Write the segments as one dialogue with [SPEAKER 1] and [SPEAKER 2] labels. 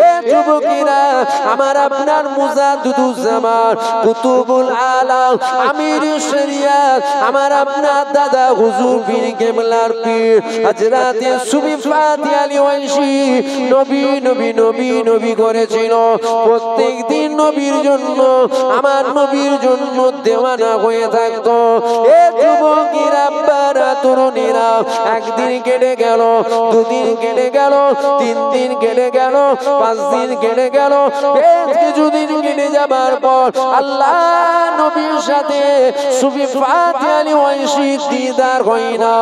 [SPEAKER 1] এ যুবকেরা, আমার আপনার মুজাদ্দিদুজ্জামান কুতুবুল আলাম আমির শরিয়ত আমার আপনার দাদা হুজুর পীর কেবলার পীর হযরত সুফি ফাতি আলী ওয়াইসি নবী নবী নবী নবী করেছিল। প্রত্যেকদিন নবীর জন্য, আমার নবীর জন্য দেওয়ানা হয়ে থাকতো। এ যুবকেরা, আব্বারা, তরুণীরা, একদিন কেটে গেল, দুদিন কেটে গেল, 3 দিন কেটে গেল, 5 দিন কেটে গেল। বেশ কিছুদিন কেটে যাবার পর আল্লাহ নবীর সাথে সুফি ফাতি আলী ওয়াইসি দিদার হয় না।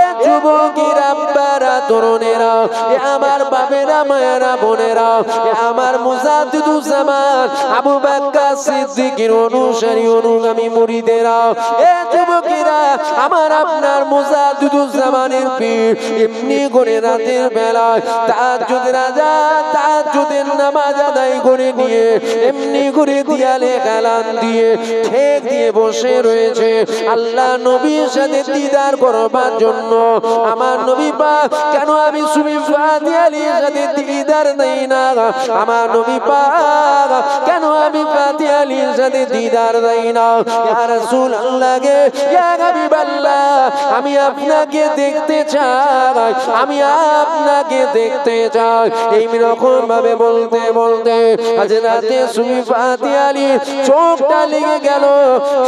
[SPEAKER 1] এ যুবকেরা, আব্বারা, তরুণীরা, এ আমার বাবেরা, মায়েরা, বোনেরা, এ আমার মুজাদ্দিদুজ্জামান আবু বকর সিদ্দিকের অনুসারী অনুগামী মুরিদেরা, এ যুবকেরা, আমার আপনার মুজাদ্দিদুজ্জামানের পীর এমনি করে রাতের বেলায় তাহাজ্জুদের আযান, তাহাজ্জুদের নামাজ আদায় করে নিয়ে এমনি করে দিয়ালে কালাম দিয়ে ঠেক দিয়ে বসে রয়েছে আল্লাহ নবীর সাথে দিদার করবার জন্য। আমার নবী পাক, কেন আমি সুফি ফাতি আলীর সাথে দিদার দেই না? আমার নবী পাক, কেন আমি ফাতি আলীর সাথে দিদার দেই না? ইয়া রাসূলুল্লাহ গে, ইয়া হাবিবাল্লাহ, আমি আপনাকে দেখতে চাই, আমি আপনাকে দেখতে চাই। এই রকম ভাবে বলতে বলতে হযরত সুফি ফাতি আলীর চোখটা লেগে গেল।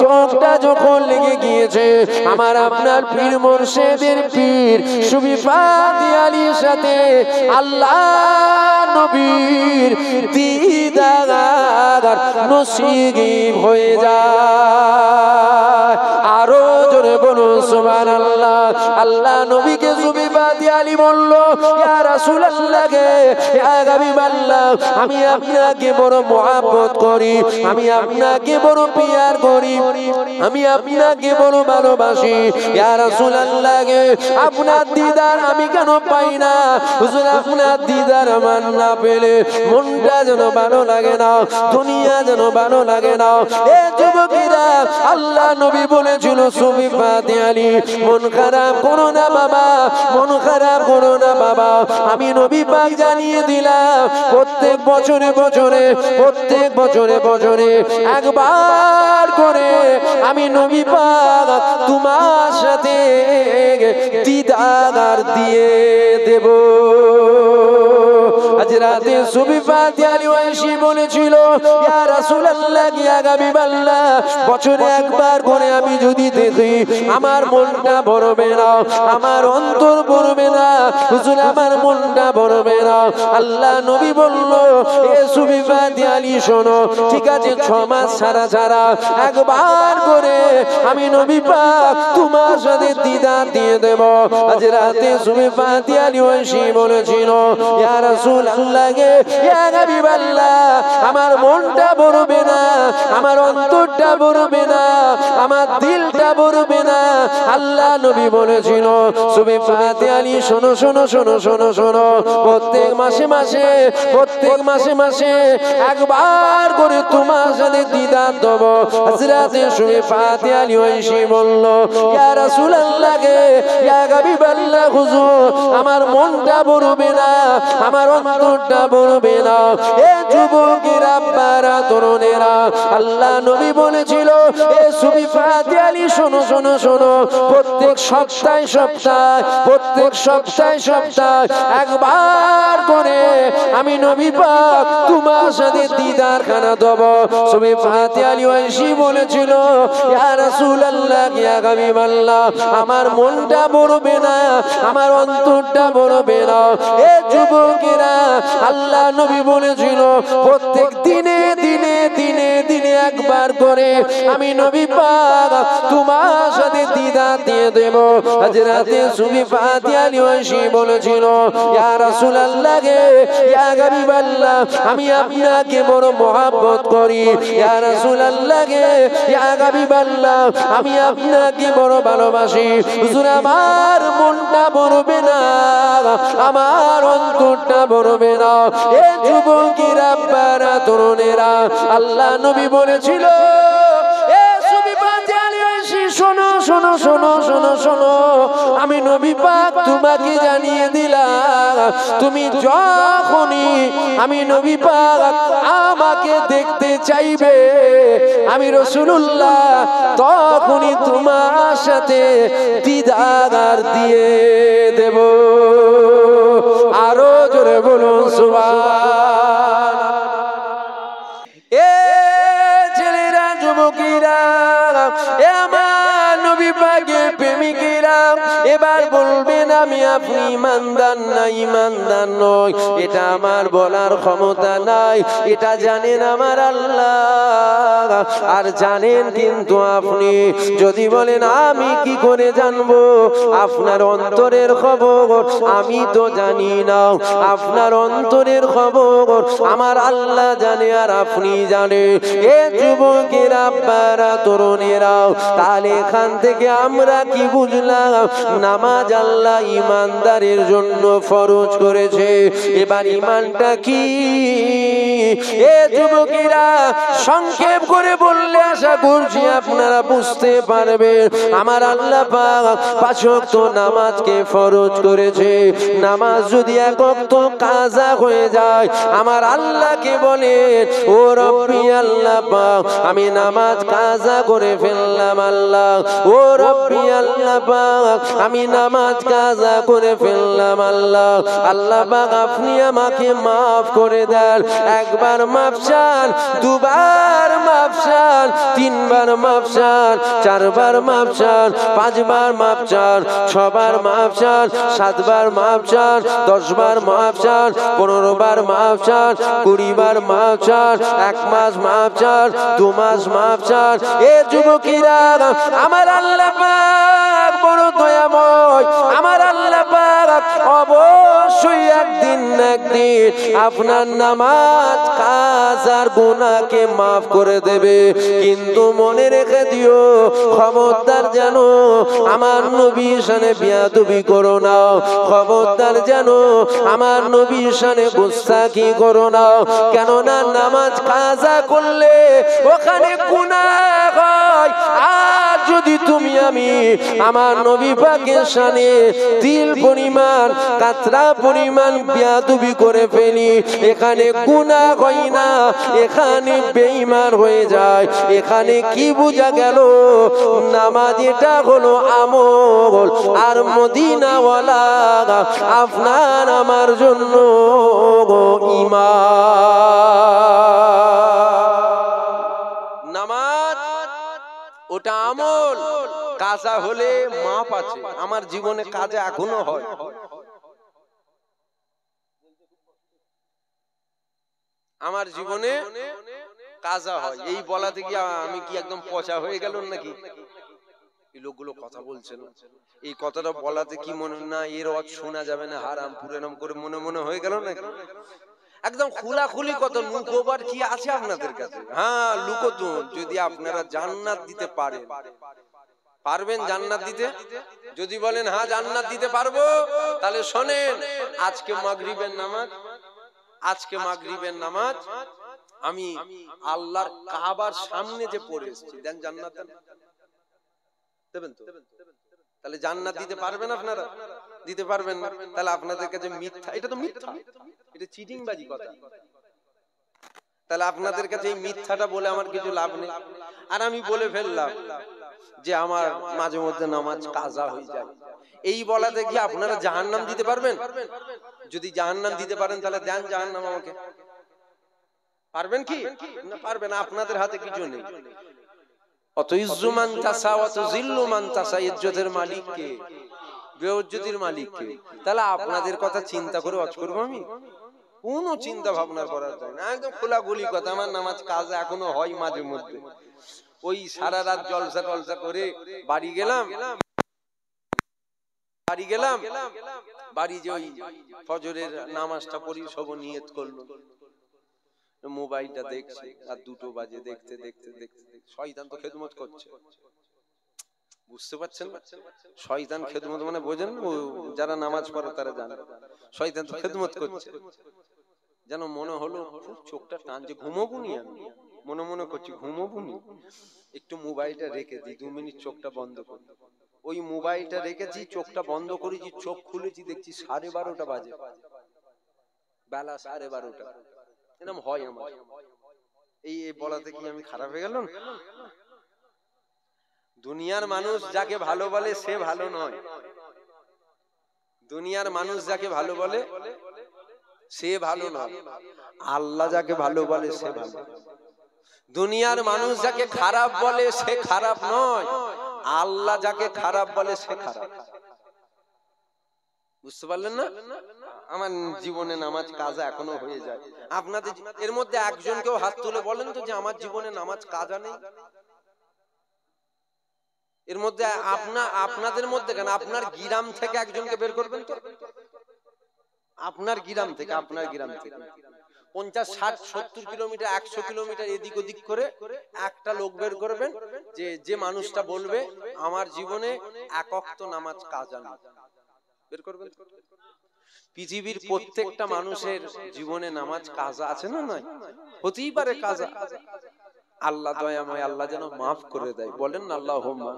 [SPEAKER 1] চোখটা যখন লেগে গিয়েছে, আমার আপনার পীর মুর্শিদের পীর সুফি ফাতি আলীর সাথে আল্লাহ নবীর দিদার নসিব হয়ে যায়। আরো জোরে বলুন সুবহানাল্লাহ। আল্লাহ নবীকে সুফি ফাতি আলী বলল, ইয়া রাসূলুল্লাহ গে, ইয়া হাবিবাল্লাহ, আমি আপনাকে বড় মহব্বত করি, আমি আপনাকে বড় পিয়ার করি, আমি আপনাকে বড় ভালোবাসি। ইয়া রাসূলুল্লাহ গে, আপনার দিদার আমি কেন পাই না? হুজুর, আপনার দিদার আমার না পেলে মনটা যেন ভালো লাগে না, দুনিয়া যেন ভালো লাগে না। এ যুবকেরা, আল্লাহ নবী বলেছিল, সুফি ফাতি আলী, মন খারাপ করো না বাবা, মন খারাপ করো না বাবা। আমি নবী পাক জানিয়ে দিলাম, প্রত্যেক বছরে বছরে, প্রত্যেক বছরে বছরে একবার করে আমি নবী পাক তোমার সাথে দিদার দিয়ে দেব। হযরত সুফি ফাতি আলী ওয়াইসি বলেছিল, ইয়া রাসূলুল্লাহ, ইয়া হাবিবাল্লাহ, বছরে একবার করে আমি যদি দেখি আমার মনটা ভরবে না, আমার অন্তর ভরবে না, হুজুর আমার মনটা ভরবে না। আল্লাহ নবী বলল, এ সুফি ফাতি আলী শোনো, ঠিক আছে, 6 মাস ছাড়া ছাড়া একবার করে আমি নবী পাক তোমার সাথে দিদার দিয়ে দেব। হযরত সুফি ফাতি আলী ওয়াইসি বলেছিল, ইয়া রাসূলুল্লাহ গে, ইয়া হাবিবাল্লাহ, আমার মনটা ভরবে না, আমার অন্তরটা ভরবে না, আমার দিলটা ভরবে না। আল্লাহ নবী বলেছিল, সুফি ফাতি আলী শোনো শোনো শোনো শোনো শোনো, প্রত্যেক মাসে মাসে, প্রত্যেক মাসে মাসে একবার করে তোমার সাথে দিদার দেব। হযরত সুফি ফাতি আলী ওয়াইসি বলল, ইয়া রাসূলুল্লাহ গে, ইয়া হাবিবাল্লাহ, হুজুর আমার মনটা ভরবে না, আমার অন্তরটা ভরবে না। এ যুবকেরা, আব্বারা, তরুণেরা, আল্লাহ নবী বলেছিল, এ সুফি ফাতি আলী শোনো শোনো শোনো, প্রত্যেক সপ্তাহে সপ্তাহে, প্রত্যেক সপ্তাহে সপ্তাহে একবার করে আমি নবী পাক তোমার সাথে দিদার খানা দেব। সুফি ফাতি আলী ওয়াইসি বলেছিল, ইয়া রাসূলুল্লাহ, ইয়া হাবিবাল্লাহ, আমার মনটা ভরবে না, আমার অন্তরটা ভরবে না। এ যুবকেরা, আল্লাহ নবী বলেছিল, প্রত্যেক দিনে দিনে দিনে দিনে একবার করে আমি নবী পাক তোমার সাথে দিদার দিয়ে দেব। হযরত সুফি ফাতি আলী ওয়াইসি বলেছিল, ইয়া রাসূলুল্লাহ গে, ইয়া হাবিবাল্লাহ, আমি আপনাকে বড় মহব্বত করি। ইয়া রাসূলুল্লাহ গে, ইয়া হাবিবাল্লাহ, আমি আপনাকে বড় ভালোবাসি। হুজুর আমার মনটা ভরবে না, আমার অন্তরটা ভরবে না। এ যুবকেরা, আব্বারা, তরুণেরা, আল্লাহ নবী বলেছিল, এ সুফি ফাতি আলী ওয়াইসি শোনো শোনো শোনো শোনো শোনো, আমি নবী পাক তোমাকে জানিয়ে দিলাম, তুমি যখনই আমি নবী পাক আমাকে দেখতে চাইবে আমি রাসূলুল্লাহ তখনই তোমার সাথে দিদার দিয়ে দেব। আরো জোরে বলুন সুবহান। এ ছেলেরা, যুবকেরা, এ আমার নবী পাকের প্রেমিকেরা, এবার বলবেন আমি আপনি ইমানদার না ইমানদার নয়, এটা আমার বলার ক্ষমতা নাই, এটা জানেন আমার আল্লাহ। আর জানেন কিন্তু আপনি যদি বলেন আমি কি করে জানবো আপনার অন্তরের খবর, আমি তো জানি না, আপনার অন্তরের খবর আমার আল্লাহ জানে আর আপনি জানে। এ যুবকেরা, আব্বারা, তরুণেরা, তাহলে এখান থেকে আমরা কি বুঝলাম? নামাজ আল্লাহ ইমানদারের জন্য ফরজ করেছে। এবার ইমানটা কি? এ যুবকেরা, সংক্ষেপ করে বললে আশা করছি আপনারা বুঝতে পারবেন। আমার আল্লাহ পাক 5 ওয়াক্ত নামাজকে ফরজ করেছে। নামাজ যদি 1 ওয়াক্ত কাজা হয়ে যায়, আমার আল্লাহকে বলেন ও রব্বি আল্লাহ পাক আমি নামাজ কাজা করে ফেললাম আল্লাহ, ও রব্বি আল্লাহ পাক আমি নামাজ কাজা করে ফেললাম আল্লাহ। আল্লাহ পাক আপনি আমাকে মাফ করে দেন। 1 বার মাফ চান, 2 বার মাফ চান, 3 বার মাফ চান, 4 বার মাফ চান, 5 বার মাফ চান, 6 বার মাফ চান, 7 বার মাফ চান, 10 বার মাফ চান, 15 বার মাফ চান, 20 বার মাফ চান, 1 মাস মাফ চান, 2 মাস মাফ চান। এ যুবকেরা, আমার আল্লাহ পাক বড় দয়াময়। আমার আল্লাহ পাক অবশ্যই একদিন না একদিন আপনার নামাজ কাজার গুনাহকে মাফ করে দেবে। কিন্তু মনে রেখে দিও, খবরদার যেন আমার নবীর শানে বেয়াদবি করো না, খবরদার যেন আমার নবীর শানে গুস্তাখি করো না। কেননা নামাজ কাজা করলে ওখানে গুনাহ হয়। আর যদি তুমি আমি আমার নবী পাকের শানে তিল পরিমাণ, কাতরা পরিমাণ বেয়াদবি করে ফেলি, এখানে গুনাহ হয় না, এখানে বেঈমান হয়ে যায়। এখানে কি বোঝা গেল? নামাজ এটা হলো আমল, আর মদিনাওয়ালা আপনার আমার জন্য ঈমান। নামাজ ওটা আমল, কাজা হলে মাপ আছে। আমার জীবনে কাজা এখনো হয়, আমার জীবনে কাজা হয়। এই বলাতে কি আমি কি একদম পচা হয়ে গেল নাকি? এই লোকগুলো কথা বলছে না, এই কথাটা বলাতে কি মনে না এর অর্থ শোনা যাবে না, হারাম পুরানাম করে মনে মনে হয়ে গেল নাকি? একদম খোলাখুলি কথা। লুকোবার কি আছে আপনাদের কাছে? হ্যাঁ, লুকোতো যদি আপনারা জান্নাত দিতে পারেন। পারবেন জান্নাত দিতে? যদি বলেন হ্যাঁ জান্নাত দিতে পারবো, তাহলে শোনেন, আজকে মাগরিবের নামাজ, আজকে মাগরিবের নামাজ আমি আল্লাহর কাবার সামনে যে পড়ে এসেছি, দেন জান্নাত দেবেন তো? তাহলে জান্নাত দিতে পারবেন আপনারা? দিতে পারবেন না। তাহলে আপনাদের কাছে মিথ্যা, এটা তো মিথ্যা, এটা চিটিংবাজি কথা। তাহলে আপনাদের কাছে এই মিথ্যাটা বলে আমার কিছু লাভ নেই। আর আমি বলে ফেললাম যে আমার মাঝে মধ্যে নামাজ কাজা হয়ে যায়, এই বলাতে কি আপনারা জাহান্নাম দিতে পারবেন? যদি জাহান্নাম দিতে পারেন তাহলে দেন জাহান্নাম আমাকে। পারবেন কি? না পারবেন, আপনাদের হাতে কিছু নেই। অত ইজ্জু মান তাসা ওয়া তুযিল্লু মান তাসা, ইজ্জতের মালিক কে? বেইজ্জতির মালিক কে? তাহলে আপনাদের কথা চিন্তা করে ওয়াজ করব আমি? কোনো চিন্তা ভাবনা করা যায় না, একদম খোলাখুলি কথা। আমার নামাজ কাজা এখনো হয় মাঝে মধ্যে। ওই সারা রাত জলসা টলসা করে বাড়ি গেলাম, বাড়ি যে ওই ফজরের নামাজটা পড়ি, সব নিয়ত করলো, মোবাইলটা দেখছে, আর 2টো বাজে। দেখতে দেখতে দেখতে শয়তান তো খেদমত করছে, বুঝতে পারছেন না? শয়তান খেদমত মানে বোঝেন না? যারা নামাজ পড়ে তারা জানে, শয়তান তো খেদমত করছে। যেন মনে হলো খুব চোখটা টানছে, ঘুমোবো নি আমি,
[SPEAKER 2] মনে মনে করছি ঘুমোবো নি, একটু মোবাইলটা রেখে দিই, 2 মিনিট চোখটা বন্ধ করি। ওই মোবাইলটা রেখেছি, চোখটা বন্ধ করেছি, চোখ খুলেছি, দেখছি 12:30 বাজে, বেলা 12:30। এরকম হয় আমার। এই বলাতে কি আমি খারাপ হয়ে গেলাম? দুনিয়ার মানুষ যাকে ভালো বলে সে ভালো নয়। দুনিয়ার মানুষ যাকে ভালো বলে সে ভালো নয়, আল্লাহ যাকে ভালো বলে সে ভালো। দুনিয়ার মানুষ যাকে খারাপ বলে সে খারাপ নয়, আল্লাহ যাকে খারাপ বলে সে খারাপ। বুঝতে পারলেন না? আমার জীবনে নামাজ কাজা এখনো হয়ে যায়। আপনাদের এর মধ্যে একজনকেও হাত তুলে বলেন তো যে আমার জীবনে নামাজ কাজা নেই। এর মধ্যে আপনাদের মধ্যে কেন, আপনার গ্রাম থেকে একজনকে বের করবেন তো, আপনার গ্রাম থেকে 50, 60, 70 কিলোমিটার, 100 কিলোমিটার এদিক ওদিক করে একটা লোক বের করবেন যে মানুষটা বলবে আমার জীবনে এক ওয়াক্ত নামাজ কাজা নেই। বের করবেন। পৃথিবীর প্রত্যেকটা মানুষের জীবনে নামাজ কাজা আছে না নয়? হতেই পারে কাজা। আল্লাহ দয়াময়, আল্লাহ যেন মাফ করে দেয়, বলেন না আল্লাহুম্মা।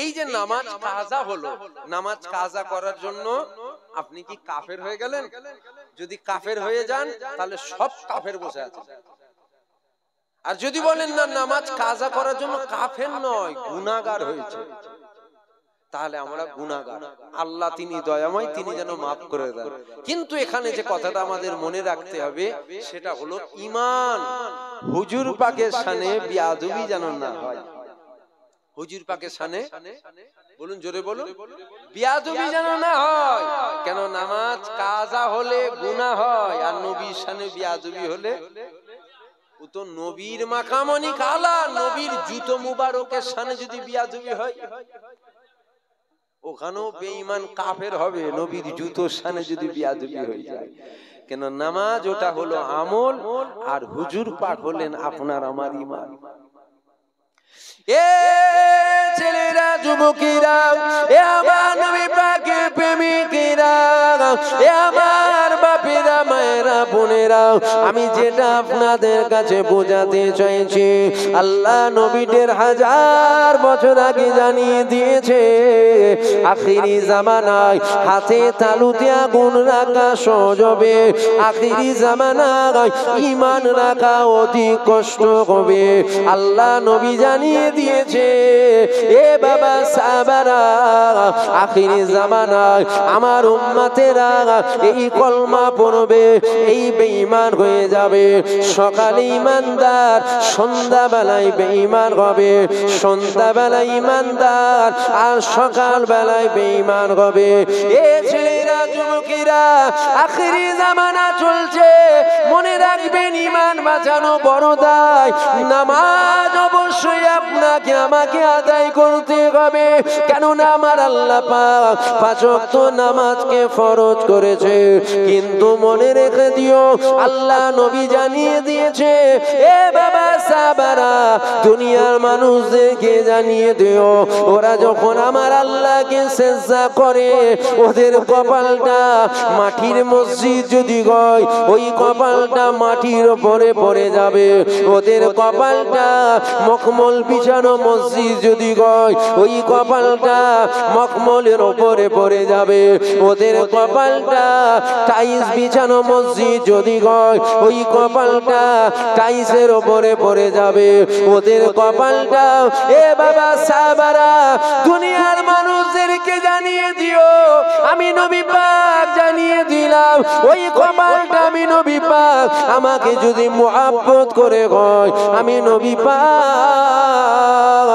[SPEAKER 2] এই যে নামাজ কাজা হলো, নামাজ কাজা করার জন্য আপনি কি কাফের হয়ে গেলেন? যদি কাফের হয়ে যান তাহলে সব কাফের বসে আছে। আর যদি বলেন না নামাজ কাজা করার জন্য কাফের নয়, গুনাহগার হয়েছে, তাহলে আমরা গুনাহগার। আল্লাহ তিনি দয়াময়, তিনি যেন মাফ করে দেন। কিন্তু এখানে যে কথাটা আমাদের মনে রাখতে হবে সেটা হলো ঈমান। হুজুর পাকের শানে বিয়াদবি যেন না হয়। হুজুর পাকের শানে, বলুন জোরে বলুন, বিয়াদবি যেন না হয়। কেন? নামাজ কাজা হলে গুনাহ হয়, আর নবীর শানে বিয়াদবি হলে ও তো নবীর মাকামনি কালা, নবীর জুতো মুবারকের শানে যদি বিয়াদবি হয় ওখানেও বেঈমান কাফের হবে, নবীর জুতোর শানে যদি বিয়াদবি হয়ে যায়। কেন? নামাজ ওটা হলো আমল, আর হুজুর পাক হলেন আপনার আমার ঈমান। এ ছেলেরা, যুবকেরা, এ আমার নবী পাকের প্রেমিকেরা, এ আমার বাপেরা, মায়েরা, বোনেরা, আমি যেটা আপনাদের কাছে বোঝাতে চাইছি, আল্লাহ নবীদের 1000 বছর আগে জানিয়ে দিয়েছে আখিরি জামানায় হাতে তালুতে আগুন রাখা সহজ হবে, আখিরি জামানায় ঈমান রাখা অতি কষ্ট হবে। আল্লাহ নবী জানিয়ে দিয়েছে, এ বাবা সাহাবারা, আখিরি জামানায় আমার উম্মতেরা এই কলমা পড়বে, এই বেঈমান হয়ে যাবে। সকালে ঈমানদার, সন্ধ্যাবেলায় বেঈমান হবে, সন্ধ্যাবেলায় ঈমানদার, আর সকাল বেলায় বেঈমান হবে। এ ছেলেরা, যুবকেরা, আখিরি জামানা চলছে, মনে রাখবেন ঈমান বাঁচানো বড় দায়। নামাজ অবশ্যই আপনাকে আমাকে আদায় করতে হবে, কেননা আমার আল্লাহ পাক 5 ওয়াক্ত নামাজকে ফরজ করেছে। কিন্তু মনে রেখে দিও, আল্লাহ নবী জানিয়ে দিয়েছে, এ বাবা সাহাবারা, দুনিয়ার মানুষদেরকে জানিয়ে দিও, ওরা যখন আমার আল্লাহকে সিজদা করে ওদের কপালটা মাটির মসজিদ যদি হয়, ওই কপালটা মাটির উপরে পড়ে যাবে। ওদের কপালটা মখমল বিছানো মসজিদ যদি হয়, ওই কপালটা মখমলের উপরে পড়ে যাবে। ওদের কপালটা টাইলস বিছানো মসজিদ যদি হয়, ওই কপালটা টাইলসের উপরে পড়ে যাবে। ওদের কপালটা, এ বাবা সাহাবারা, দুনিয়ার মানুষদেরকে জানিয়ে দিও, আমি নবী পাক জানিয়ে দিলাম, ওই কপালটা আমি নবী পাক আমাকে যদি মুহাব্বত করে হয়, আমি নবী পাক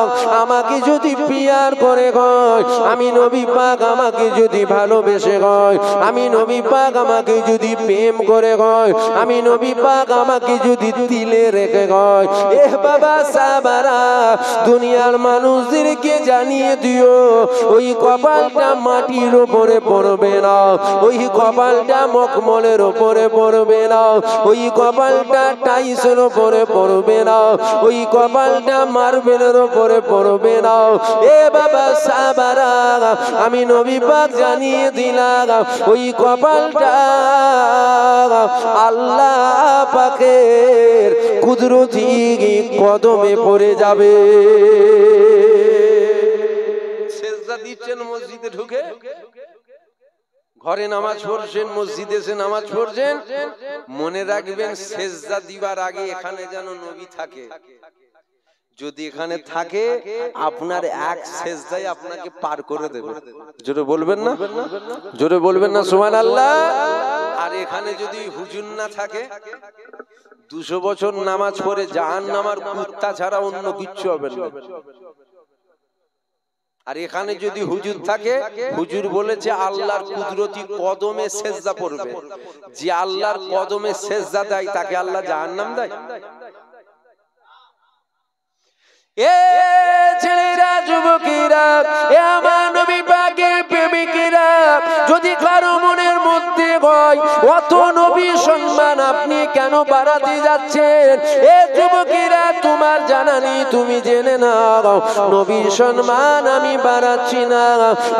[SPEAKER 2] আমাকে যদি পিয়ার করে হয়, আমি নবী পাক আমাকে যদি ভালোবেসে হয়, আমি নবী পাক আমাকে যদি প্রেম করে হয়, আমি নবী পাক আমাকে যদি দিলে রেখে হয়, এ বাবা সাহাবারা, দুনিয়ার মানুষদেরকে জানিয়ে দিও, ওই কপালটা মাটির উপরে পড়বে না, ওই কপালটা মখমলের উপরে পড়বে না, ওই কপালটা টাইসের উপরে পড়বে না, ওই কপালটা মার্বেলের উপরে পড়বে না। এ বাবা সাহাবারা, আমি নবী পাক জানিয়ে দিলাম, ওই কপালটা আল্লাহ পাকের
[SPEAKER 1] কুদরতি কদমে পড়ে যাবে।
[SPEAKER 2] সেজদা দিচ্ছেন মসজিদে ঢুকে, ঘরে নামাজ পড়ছেন, মসজিদে এসে নামাজ পড়ছেন, মনে রাখবেন সেজদা দিবার আগে এখানে যেন নবী থাকে। যদি এখানে থাকে আপনার এক সেজদায় আপনাকে পার করে দেবে।
[SPEAKER 1] জোরে বলবেন না, জোরে বলবেন না সুবহানাল্লাহ।
[SPEAKER 2] আর এখানে যদি হুজুর না থাকে 200 বছর নামাজ পড়ে জাহান্নামের কুত্তা ছাড়া অন্য কিচ্ছু হবে না। আর এখানে যদি হুজুর থাকে, হুজুর বলেছে আল্লাহর কুদরতি কদমে সেজদা পড়বে। যে আল্লাহর কদমে সেজদা দেয় তাকে আল্লাহ জাহান্নাম দেয়?
[SPEAKER 1] এ ছেলেরা, যুবকেরা, এ আমার নবী পাকের প্রেমিকেরা, যদি কারো মনের মধ্যে হয় অত নবী সম্মান আপনি কেন বাড়াতে যাচ্ছেন? এ যুবকেরা, তোমার জানা নেই, তুমি জেনে নাও, নবী সম্মান আমি বাড়াচ্ছি না।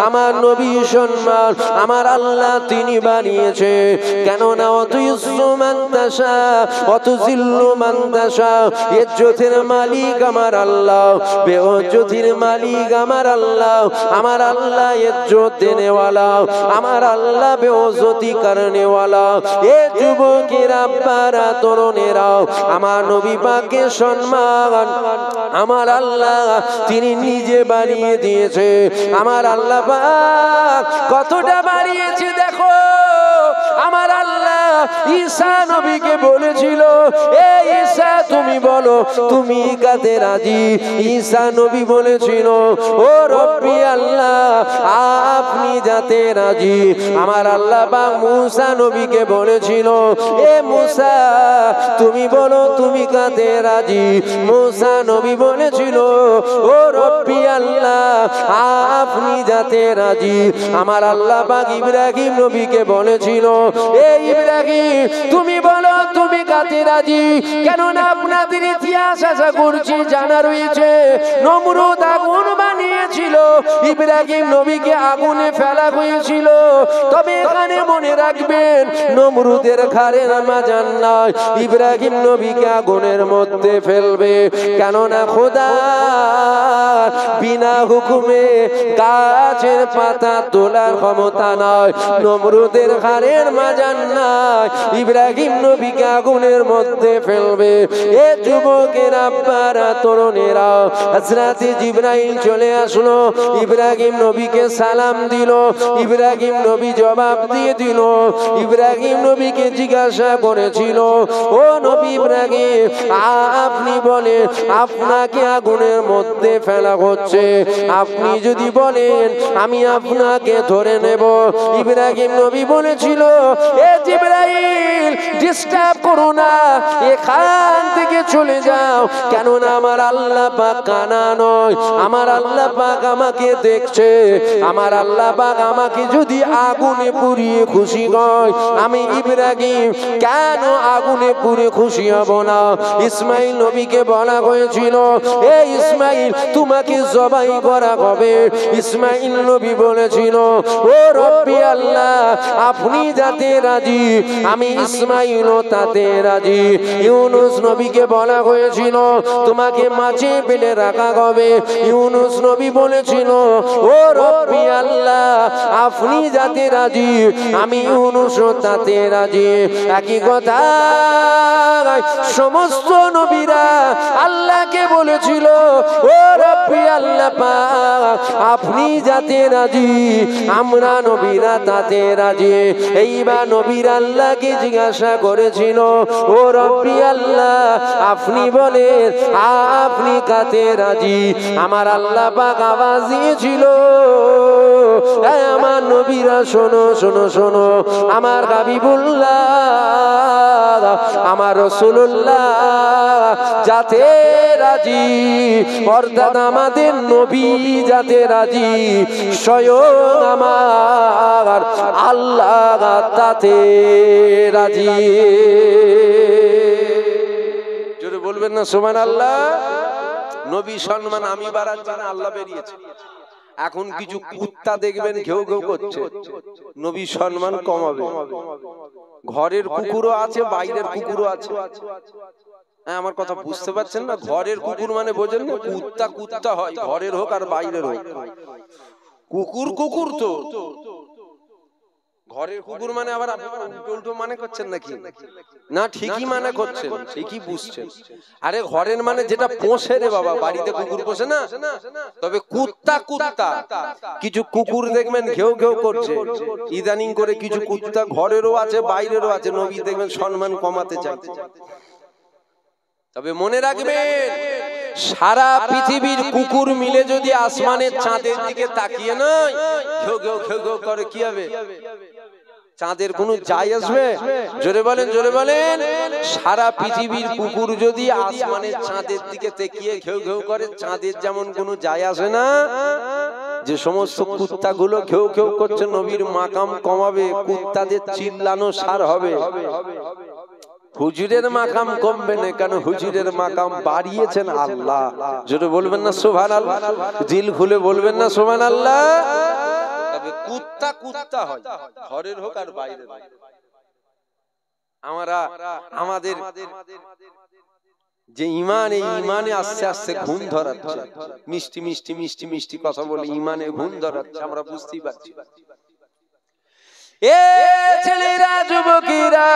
[SPEAKER 1] আমার নবী সম্মান আমার আল্লাহ তিনি বানিয়েছে। কেননা অত ইজ্জু মান তাশা, অত জিল্লু মান তাশা, ইজ্জতের মালিক আমার আল্লাহ, বেইজ্জতির মালিক আমার আল্লাহ। আমার আল্লাহ ইজ্জত দেনেওয়ালা, আমার আল্লাহ বেইজ্জতি করনেওয়ালা। এ যুবকেরা, আব্বারা, তরুণেরা, আমার নবী পাকের সম্মান আমার আল্লাহ তিনি নিজে বাড়িয়ে দিয়েছে। আমার আল্লাহ পাক কতটা বাড়িয়েছে দেখো। আমার আল্লাহ ঈসা নবীকে বলেছিল, এ ঈসা তুমি বলো তুমি কাতে রাজি? ঈসা নবী বলেছিল, ও রব্বি আল্লাহ আপনি যাতে রাজি। আমার আল্লাহ পাক মুসা নবীকে বলেছিল, এ মুসা তুমি বলো তুমি কাতে রাজি? মুসা নবী বলেছিল, ও রব্বি আল্লাহ আপনি যাতে রাজি। আমার আল্লাহ পাক ইব্রাহিম নবীকে বলেছিল, এ ইব্রাহিম তুমি বলো তুমি কাতে রাজি? কেননা আপনাদের ইতিহাস আশা করছি জানা রয়েছে, নমরুদ আগুন বানিয়েছিল, ইব্রাহিম নবীকে আগুনে ফেলা হয়েছিল। তবে এখানে মনে রাখবেন নমরুদের ঘাড়ের মাজান নয়, ইব্রাহিম নবীকে আগুনের মধ্যে ফেলবে। কেননা খোদা বিনা হুকুমে গাছের পাতা তোলার ক্ষমতা নয়, নমরুদের ঘাড়ের মাজান নাই, ইব্রাহিম নবীকে আগুনের মধ্যে ফেলবে। এ যুবকের আব্বারা, তরুণেরা, হযরত জিবরাইল চলে আসলো, ইব্রাহিম নবীকে সালাম দিল। ইব্রাহিম নবী জবাব দিয়ে দিল। ইব্রাহিম নবীকে জিজ্ঞাসা করেছিল, ও নবী ইব্রাহিম আপনি বলেন আপনাকে আগুনের মধ্যে ফেলা হচ্ছে, আপনি যদি বলেন আমি আপনাকে ধরে নেব। ইব্রাহিম নবী বলেছিল, এ জিবরাইল ডিস্টার্ব করো না, এখান থেকে চলে যাও। কেননা আমার আল্লাহ পাক কানা নয়, আমার আল্লাহ পাক আমাকে দেখছে। আমার আল্লাহ পাক আমাকে যদি আগুনে পুড়িয়ে খুশি হয়, আমি ইব্রাহিম কেন আগুনে পুড়ে খুশি হব না? ইসমাইল নবীকে বলা হয়েছিল, এ ইসমাইল তোমাকে জবাই করা হবে। ইসমাইল নবী বলেছিল, ও রব্বি আল্লাহ আপনি যাতে রাজি আমি ইসমাইলও তাতে রাজি। ইউনুস নবীকে বলা হয়েছিল, তোমাকে মাছে ফেলে রাখা হবে। ইউনুস নবী বলেছিল, ও রব্বি আল্লাহ আপনি যাতে রাজি আমি ইউনুসও তাতে রাজি। একই কথা সমস্ত নবীরা আল্লাহকে বলেছিল, ও রব্বি আল্লাহ পাক আপনি যাতে রাজি আমরা নবীরা তাতে রাজি। এইবার নবীরা আল্লাহকে জিজ্ঞাসা করেছিল, ও রব্বি আল্লাহ আপনি বলেন আপনি কাতে রাজি? আমার আল্লাহ পাক আওয়াজ দিয়েছিল, আমার নবীরা শোনো শোনো শোনো, আমার হাবিবুল্লাহ আমার রাসূলুল্লাহ যাতে রাজি, অর্থাৎ আমাদের নবী যাতে রাজি, স্বয়ং আমার আল্লাহ তাতে রাজি। জোরে বলবেন না সুবহানাল্লাহ। নবী সম্মান আমি বাড়াচ্ছি না, আল্লাহ বেরিয়েছে। এখন কিছু কুত্তা দেখবেন ঘেউ ঘেউ করছে, নবী সম্মান কমাবে। ঘরের কুকুরও আছে, বাইরের কুকুরও আছে।
[SPEAKER 2] হ্যাঁ, আমার কথা বুঝতে পারছেন না? ঘরের কুকুর মানে বোঝেন না? কুত্তা কুত্তা হয়, ঘরের হোক আর বাইরের হোক। কুকুর কুকুর তো, ঘরের কুকুর মানে আবার আপনারা উল্টো মানে করছেন নাকি? না, ঠিকই মানে করছেন, ঠিকই বুঝছেন। আরে ঘরের মানে যেটা পোষে রে বাবা, বাড়িতে কুকুর পোষে না। তবে কুত্তা কুত্তা, কিছু কুকুর দেখবেন ঘেউ ঘেউ করছে ইদানিং করে, কিছু কুত্তা ঘরেরও আছে বাইরেরও আছে। নবী দেখবেন সম্মান কমাতে চাইছে। তবে মনে রাখবেন, সারা পৃথিবীর কুকুর মিলে যদি আসমানের চাঁদের দিকে তাকিয়ে নয় ঘেউ ঘেউ ঘেউ ঘেউ করে, কি হবে? চাঁদের কোনো যায় আসবে? জোরে বলেন, জোরে বলেন। সারা পৃথিবীর কুকুর যদি আসমানের চাঁদের দিকে তাকিয়ে ঘেউ ঘেউ করে, চাঁদের যেমন কোনো যায় আসে না। যে সমস্ত কুত্তাগুলো ঘেউ ঘেউ করছে, নবীর মাকাম কমাবে, কুত্তাদের চিল্লানো সার হবে। হুজুরের মাকাম কমবে না, কেন হুজুরের মাকাম বাড়িয়েছেন আল্লাহ। জোরে বলবেন না সুবহানাল্লাহ? দিল খুলে বলবেন না সুবহানাল্লাহ? তবে কুত্তা কুত্তা হয়, ঘরের হোক আর বাইরের হোক। আমরা আমাদের যে ইমান, এই ইমানে আস্তে আস্তে ঘুম ধরাচ্ছে। মিষ্টি মিষ্টি মিষ্টি মিষ্টি কথা বলে ইমানে ঘুম ধরাচ্ছে, আমরা বুঝতেই পারছি। এ ছেলেরা, যুবকেরা,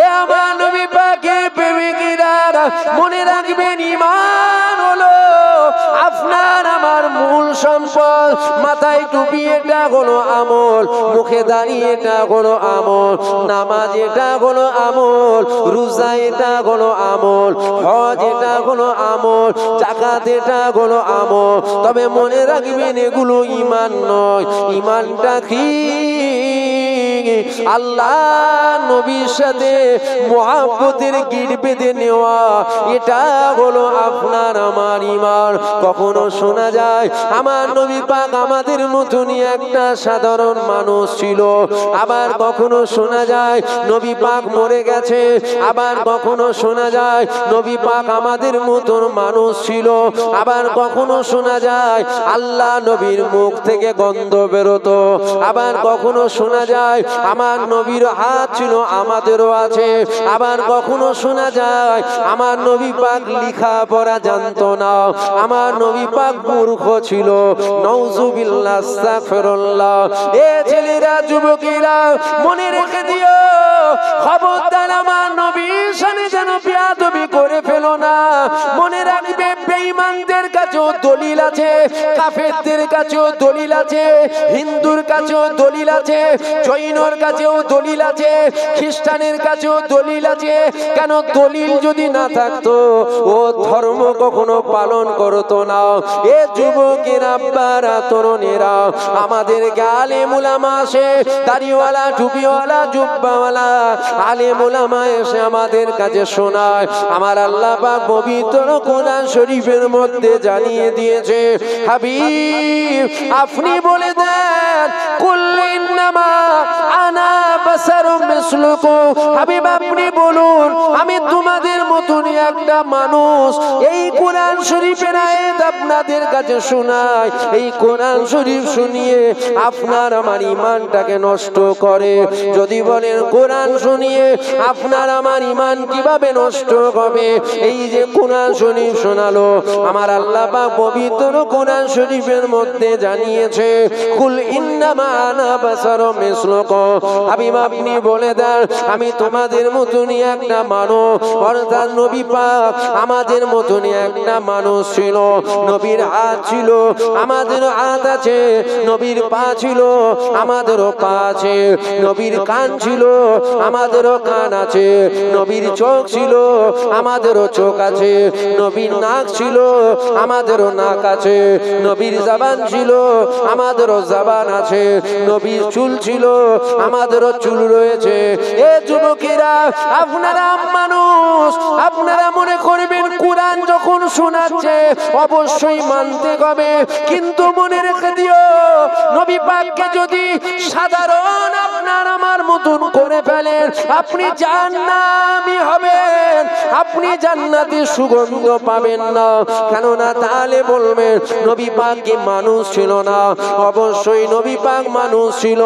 [SPEAKER 2] এ আমার নবী পাকের প্রেমিকেরা, মনে রাখবেন, ইমান হলো আপনার আমার মূল সম্পদ। মাথায় টুপি এটা হলো আমল, মুখে দাঁড়িয়ে এটা হলো আমল, নামাজ এটা হলো আমল, রোজা এটা হলো আমল, হজ এটা হলো আমল, যাকাত এটা হলো আমল। তবে মনে রাখবেন, এগুলো ইমান নয়। ইমানটা কি? আল্লাহ নবীর সাথে মুহাব্বতের গিট বেঁধে নেওয়া, এটা হলো আপনার আমার ঈমান। কখনো শোনা যায় আমার নবী পাক আমাদের মতনই একটা সাধারণ মানুষ ছিল, আবার কখনো শোনা যায় নবী পাক মরে গেছে, আবার কখনো শোনা যায় নবী পাক আমাদের মতন মানুষ ছিল, আবার কখনো শোনা যায় আল্লাহ নবীর মুখ থেকে গন্ধ বেরোতো, আবার কখনো শোনা যায় আমার নবীর হাত ছিল, আমাদেরও আছে। আবার কখনো শোনা যায় আমার নবী পাক লেখা পড়া জানতো না, আমার নবী পাক মূর্খ ছিল। নাউজুবিল্লাহ, আস্তাগফিরুল্লাহ। এ ছেলেরা, যুবকেরা, মনে রেখে দিও, খবরদার আমার নবীর সামনে যেন বেয়াদবি করে ফেলো না। মনে রাখবে, বেঈমানদের কাছেও দলিল আছে, কাফেরদের কাছেও দলিল আছে, হিন্দুর কাছেও দলিল আছে, জৈনর কাছেও দলিল আছে, খ্রিস্টানের কাছেও দলিল আছে। কেন? দলিল যদি না থাকতো ও ধর্ম কখনো পালন করতো না। এ যুবকেরা, আব্বারা, তরুণেরা, আমাদের আলেম উলামা আসে, দাড়িওয়ালা, টুপিওয়ালা, জুব্বাওয়ালা আলেম উলামা এসে আমাদের কাছে শোনায়, আমার আল্লাহ পাক পবিত্র কোরআন শরীফের মধ্যে জানিয়ে দিয়েছে, হাবিব আপনি বলে দেন, কুল ইন্নামা আনা বাশারুম মিসলুকুম। হাবিব আপনি বলুন, আমি তোমাদের মতনই একটা মানুষ। এই কোরআন শরীফের আয়াত আপনাদের কাছে শোনাই, এই কোরআন শরীফ শুনিয়ে আপনার আমার ঈমানটাকে নষ্ট করে। যদি বলেন কোরআন শুনিয়ে আপনার আমার ঈমান কিভাবে নষ্ট হবে, এই যে কোরআন শরীফ শোনালো, আমার আল্লাহ পাক পবিত্র কোরআন শরীফের মধ্যে জানিয়েছে, কুল ইন্নামা আনা বাশারুম মিসলুকুম। হাবিব আপনি বলে দেন, আমি তোমাদের মতনই একটা মানুষ। অর্থাৎ নবী পাক আমাদের মতনই একটা মানুষ ছিল। নবীর হাত ছিল, আমাদেরও হাত আছে, নবীর পা ছিল, আমাদেরও পা আছে, নবীর কান ছিল, আমাদেরও কান আছে, নবীর চোখ ছিল, আমাদেরও চোখ আছে, নবীর নাক ছিল, আমাদেরও নাক আছে, নবীর জবান ছিল, আমাদেরও জবান আছে, নবীর চুল ছিল, আমাদেরও চুল রয়েছে। এ যুবকেরা, আপনারা মানুষ, আপনারা মনে করবেন কোরআন যখন শোনাচ্ছে অবশ্যই মানতে হবে, কিন্তু মনে রেখে দিও, নবী
[SPEAKER 1] নবী পাককে যদি সাধারণ আপনার আমার মতন করে ফেলেন, আপনি জান্নাতি হবেন, আপনি জান্নাতে সুগন্ধ পাবেন না। কেননা তাহলে বলবেন নবী পাক কি মানুষ ছিল না? অবশ্যই নবী পাক মানুষ ছিল,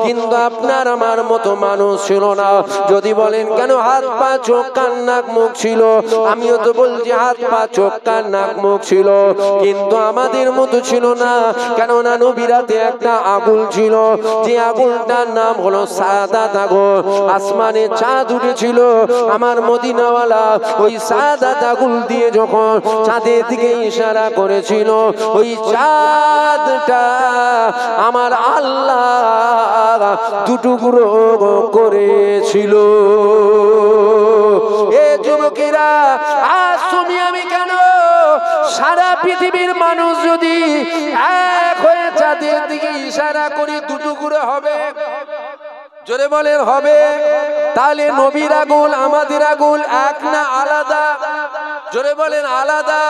[SPEAKER 1] কিন্তু আপনার আমার মতো মানুষ ছিল না। যদি বলেন কেন হাত পা চোখ কান নাক মুখ ছিল, আমিও তো বলছি হাত পা চোখ কান নাক মুখ ছিল, কিন্তু আমাদের মতো ছিল না। কেননা নবীরাতে একটা আগুন ছিল, যে আগুনটার নাম হলো সাদাত আগুন। আসমানে চাঁদ উঠেছিল, আমার মদিনাওয়ালা ওই সাদাত আগুন দিয়ে যখন চাঁদের দিকে ইশারা করেছিল, ওই চাঁদটা আমার আল্লাহ দুটুকরো করেছিল। এ যুবকেরা, আজ তুমি আমি কেন সারা পৃথিবীর মানুষ যদি এক হয়ে চাঁদের দিকে ইশারা করি, দুটুকরো হবে? জোরে বলেন হবে? তাহলে নবীর আগুন আমাদের আগুন এক না আলাদা? জোরে বলেন আলাদা।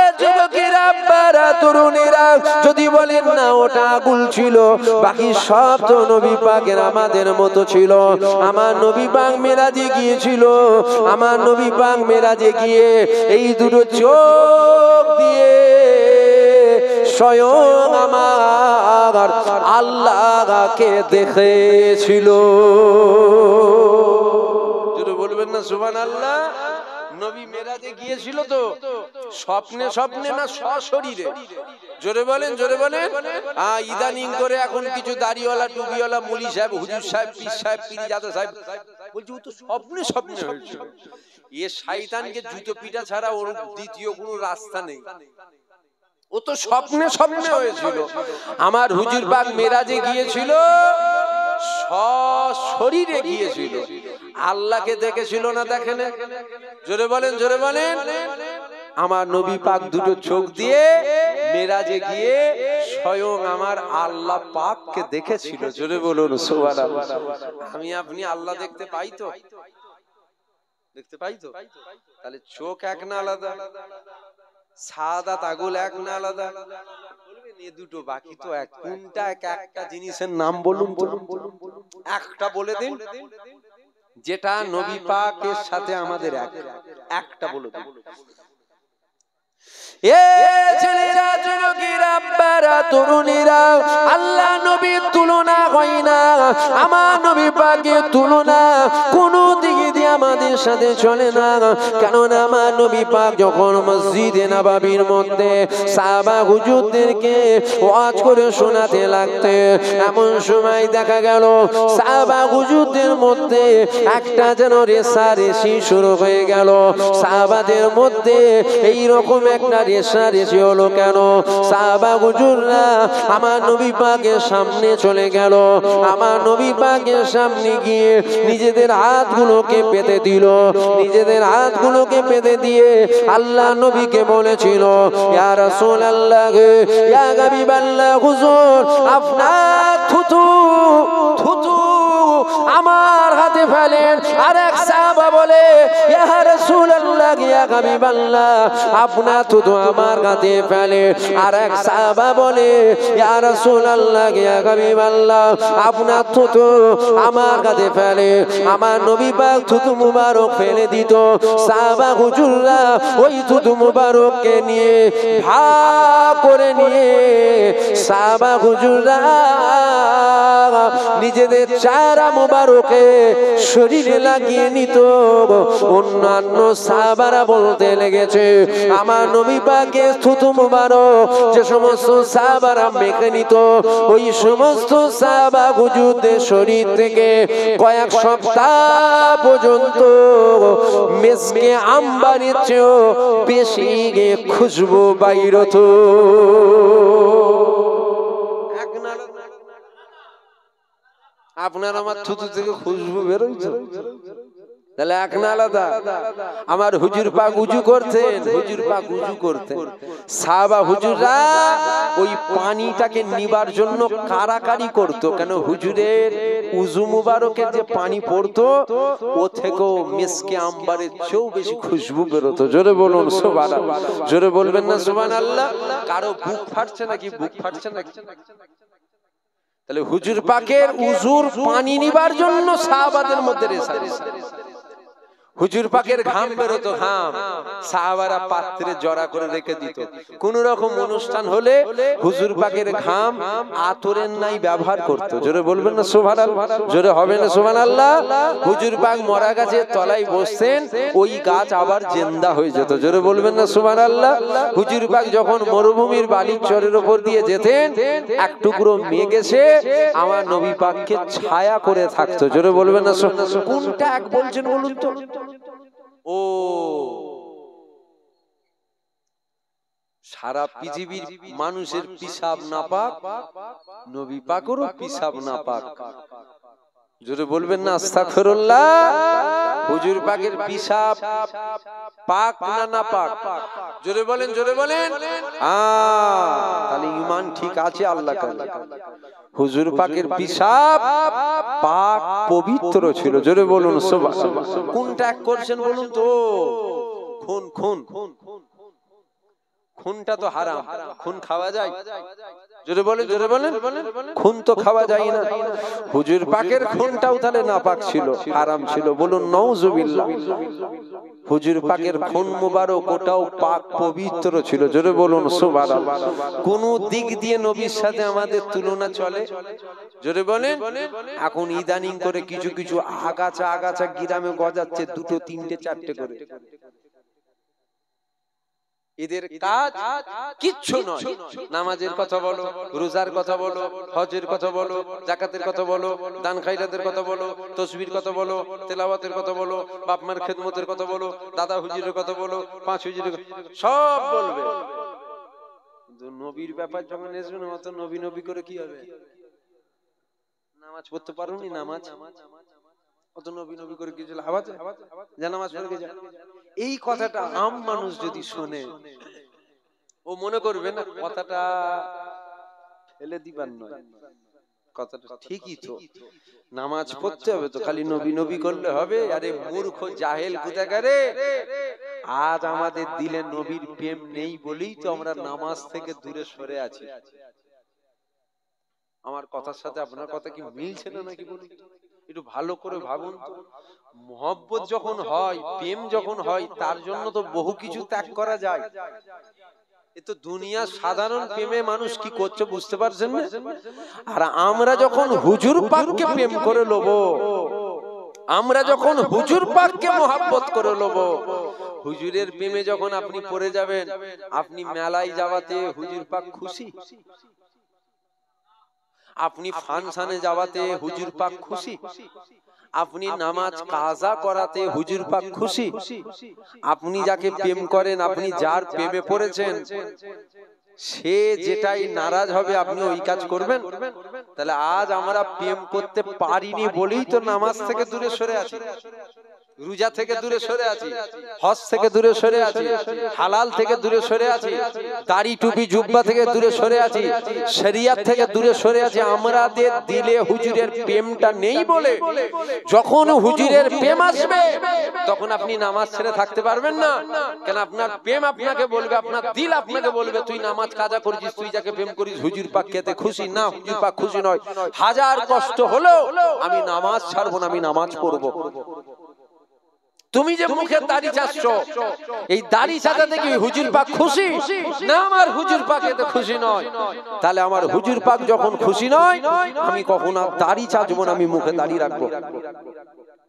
[SPEAKER 1] এ যুবকেরা, বারা তরুণেরা, যদি বলেন না ওটা আগুন ছিল, বাকি সব তো নবী পাকের আমাদের মতো ছিল। আমার নবী পাক মেরাজে গিয়েছিল, আমার নবী পাক মেরাজে গিয়ে এই দুটো চোখ দিয়ে স্বয়ং আমার আল্লাহকে দেখেছিল। যদি বলবেন না সুবহানাল্লাহ। নবী মেরাজে গিয়েছিল তো স্বপ্নে স্বপ্নে না সশরীরে? জোরে বলেন, জোরে বলেন। ইদানিং করে এখন কিছু দাড়িওয়ালা টুপিওয়ালা মুলি সাহেব, হুজুর সাহেব, পীর সাহেব, পীরজাদা সাহেব বলছে ও তো স্বপ্নে স্বপ্নে হয়েছিল। এ শয়তানকে জুতো পিটা ছাড়া ওর দ্বিতীয় কোনো রাস্তা নেই। ও তো স্বপ্নে স্বপ্নে হয়েছিল। আমার হুজুর পাক মেরাজে গিয়েছিল, সশরীরে গিয়েছিল। আল্লাহকে দেখেছিল না দেখেন? জোরে বলেন, জোরে বলেন। আমার নবী পাক দুটো চোখ দিয়ে মেরাজে গিয়ে স্বয়ং আমার আল্লাহ পাককে দেখেছিল। জোরে বলুন সুবহানাল্লাহ। আমি আপনি আল্লাহ দেখতে পাই তো? দেখতে পাই তো? তাহলে চোখ এক না আলাদা? সাদাত আগুন এক না আলাদা? বলবেন এ দুটো বাকি তো এক। কোনটা? একটা জিনিসের নাম বলুন তো, একটা বলে দিন যেটা নবী পাকের সাথে আমাদের একটা বলে দিন। এ ছেলেরা, যুবকেরা, বারা তরুণীরা, আল্লাহ নবীর তুলনা হয় না, আমার নবী পাকের তুলনা কোনো দিকে দিয়ে আমাদের সাথে চলে না। কেননা আমার নবী পাক যখন মসজিদে নববীর মধ্যে সাহাবা হুজুরদেরকে ওয়াজ করে শোনাতে লাগতে, এমন সময় দেখা গেল সাহাবা হুজুরদের মধ্যে একটা যেন রেষারেষি শুরু হয়ে গেল। সাহাবাদের মধ্যে এই রকম একটা রেষারেষি হলো কেন? সাহাবা হুজুররা আমার নবী পাকের সামনে চলে গেল, আমার নবী পাকের সামনে গিয়ে নিজেদের হাতগুলোকে পেতে দিল, নিজেদের হাতগুলোকে পেতে দিয়ে আল্লাহ নবীকে বলেছিল, ইয়া রাসূলুল্লাহ, ইয়া হাবিবাল্লাহ, হুজুর আপনার থুতু থুতু আমার হাতে ফেলেন। আর এক সাহাবা বলে, ইয়া রাসূলুল্লাহ, ইয়া হাবিবাল্লাহ, আপনার থুতু আমার হাতে ফেলেন। আর এক সাহাবা বলে, ইয়া রাসূলুল্লাহ, ইয়া হাবিবাল্লাহ, আপনার থুতু আমার হাতে ফেলেন। আমার নবী পাক থুতু মুবারক ফেলে দিত। সাহাবা হুজুররা ওই থুতু মুবারককে নিয়ে ভাগ করে নিয়ে সাহাবা হুজুররা নিজেদের চেহারা মুবারকে শরীরে লাগিয়ে নিত। অন্যান্য সাহাবারা বলতে লেগেছে, আমার নবী পাকের থুতু মুবারক যে সমস্ত সাহাবারা মেখে নিত, ওই সমস্ত সাহাবা হুজুরদের শরীর থেকে কয়েক সপ্তাহ পর্যন্ত মেসকে আম্বারের চেয়েও বেশি খুশবু বাইর হতো। আপনার আমার থুতু থেকে খুশবু বেরোচ্ছে, তাহলে এক না আলাদা? আমার হুজুর পাক উজু করতেন, হুজুর পাক উজু করতেন, সাহাবা হুজুররা ওই পানিটাকে নিবার জন্য কারাকারি করতো। কেন? হুজুরের উজু মুবারকের যে পানি পড়তো ও থেকেও মিসকে আম্বারের চেয়েও বেশি খুশবু বেরোতো। জোরে বলুন সুবহানাল্লাহ। জোরে বলবেন না সুবহানাল্লাহ? কারো বুক ফাটছে নাকি? বুক ফাটছে নাকি?
[SPEAKER 2] তাহলে হুজুর পাকের উজুর পানি নিবার জন্য সাহাবাদের মধ্যে রেসারেসি। হুজুর পাকের ঘাম বেরোতো, ঘাম সাহাবারা পাত্রে জড়া করে রেখে দিত। কোন রকম অনুষ্ঠান হলে হুজুর পাকের ঘাম আতরের নাই ব্যবহার করত। জোরে বলবেন না সুবহানাল্লাহ? জোরে হবে না সুবহানাল্লাহ? হুজুর পাক মরা গাছের তলায় বসতেন, ওই গাছ আবার জিন্দা হয়ে যেত। জোরে বলবেন না সুবহানাল্লাহ? হুজুর পাক যখন মরুভূমির বালির চরের উপর দিয়ে যেতেন, এক টুকরো মেঘ এসে আমার নবী পাককে ছায়া করে থাকতো। জোরে বলবেন না? কোনটা এক বলছেন বলুন তো? ও সারা পৃথিবীর মানুষের পিসাব নাপাক, নবী পাকেরও পিসাব নাপাক। জোরে বলবেন না আস্তাগফিরুল্লাহ? হুজুর পাকের পিসাব পাক না নাপাক? জোরে বলেন, জোরে বলেন। তাহলে ঈমান ঠিক আছে আল্লাহ কাছে। হুজুর পাকের পিসাব পাক পবিত্র ছিল। জোরে বলুন সুবহানাল্লাহ। কোনটা এক করছেন বলুন তো? খুন, খুন, খুনটা তো হারাম। খুন খাওয়া যায়? জোরে বলেন, জোরে বলেন। খুন তো খাওয়া যায় না। হুজুর পাকের খুনটাও তাহলে নাপাক ছিল, হারাম ছিল। বলুন নাউজুবিল্লাহ। হুজুর পাকের খুন মুবারক ওটাও পাক পবিত্র ছিল। জোরে বলুন সুবহানাল্লাহ। কোন দিক দিয়ে নবীর সাথে আমাদের তুলনা চলে? জোরে বলেন। এখন ইদানিং করে কিছু কিছু আগাছা আগাছা গ্রামে গজাচ্ছে, দুটো তিনটে চারটে করে। এদের কাজ কিচ্ছু নয়। নামাজের কথা বলো, রোজার কথা বলো, হজের কথা বলো, যাকাতের কথা বলো, দান খায়রাতের কথা বলো, তাসবির কথা বলো, তেলাওয়াতের কথা বলো, বাপ মার খেদমতের কথা বলো, দাদা হুজুরের কথা বলো, পাঁচ হুজুরের সব বলবে। কিন্তু নবীর ব্যাপার যখন আসবে না, অত নবী নবী করে কি হবে? নামাজ পড়তে পারোনি, নামাজ অত নবী নবী করে কিছু লাভ আছে? যা নামাজ পড়ে গেছে। এই কথাটা আম মানুষ যদি শোনে, ও মনে করবে না কথাটা ফেলে দিবার নয়, কথাটা ঠিকই তো। নামাজ পড়তে হবে তো, খালি নবী নবী করলে হবে? আরে মূর্খ জাহেল কোথাকারে, আজ আমাদের দিলে নবীর প্রেম নেই বলেই তো আমরা নামাজ থেকে দূরে সরে আছি। আমার কথার সাথে আপনার কথা কি মিলছে না নাকি বলুন? একটু ভালো করে ভাবুন তো। মহব্বত যখন হয়, প্রেম যখন হয়, তার জন্য তো বহু কিছু ত্যাগ করা যায়। এ তো দুনিয়া সাধারণ প্রেমে মানুষ কি করছে বুঝতে পারছেন না? আর আমরা যখন হুজুর পাককে প্রেম করে লব, আমরা যখন হুজুর পাককে মহব্বত করে লব, হুজুরের প্রেমে যখন আপনি পড়ে যাবেন, আপনি মেলায় যাওয়াতে হুজুর পাক খুশি, আপনি ফাংশনে যাওয়াতে হুজুর পাক খুশি, আপনি নামাজ কাজা করাতে হুজুর পাক খুশি, আপনি যাকে প্রেম করেন, আপনি যার প্রেমে পড়েছেন, সে যেটাই নারাজ হবে আপনি ওই কাজ করবেন? তাহলে আজ আমরা প্রেম করতে পারিনি বলেই তো নামাজ থেকে দূরে সরে আছি, রোজা থেকে দূরে সরে আছি, হজ থেকে দূরে সরে আছি, হালাল থেকে দূরে সরে আছি, দাড়ি টুপি জুব্বা থেকে দূরে সরে আছি, শরিয়ত থেকে দূরে সরে আছি। আমাদের দিলে হুজুরের প্রেমটা নেই বলে, যখন হুজুরের প্রেম আসবে তখন আপনি নামাজ ছেড়ে থাকতে পারবেন না। কেন? আপনার প্রেম আপনাকে বলবে, আপনার দিল আপনাকে বলবে তুই নামাজ কাজা করেছিস, তুই যাকে প্রেম করিস হুজুর পাক খেতে খুশি না, হুজুর পাক খুশি নয়। হাজার কষ্ট হলেও আমি নামাজ ছাড়বো না, আমি নামাজ পড়বো। তুমি যে মুখে দাড়ি চাচ্ছ, এই দাড়ি চাচাতে কি হুজুর পাক খুশি না? আমার হুজুর পাক এতে খুশি নয়। তাহলে আমার হুজুর পাক যখন খুশি নয়, আমি কখনো দাড়ি চাচবো না, আমি মুখে দাড়ি রাখবো।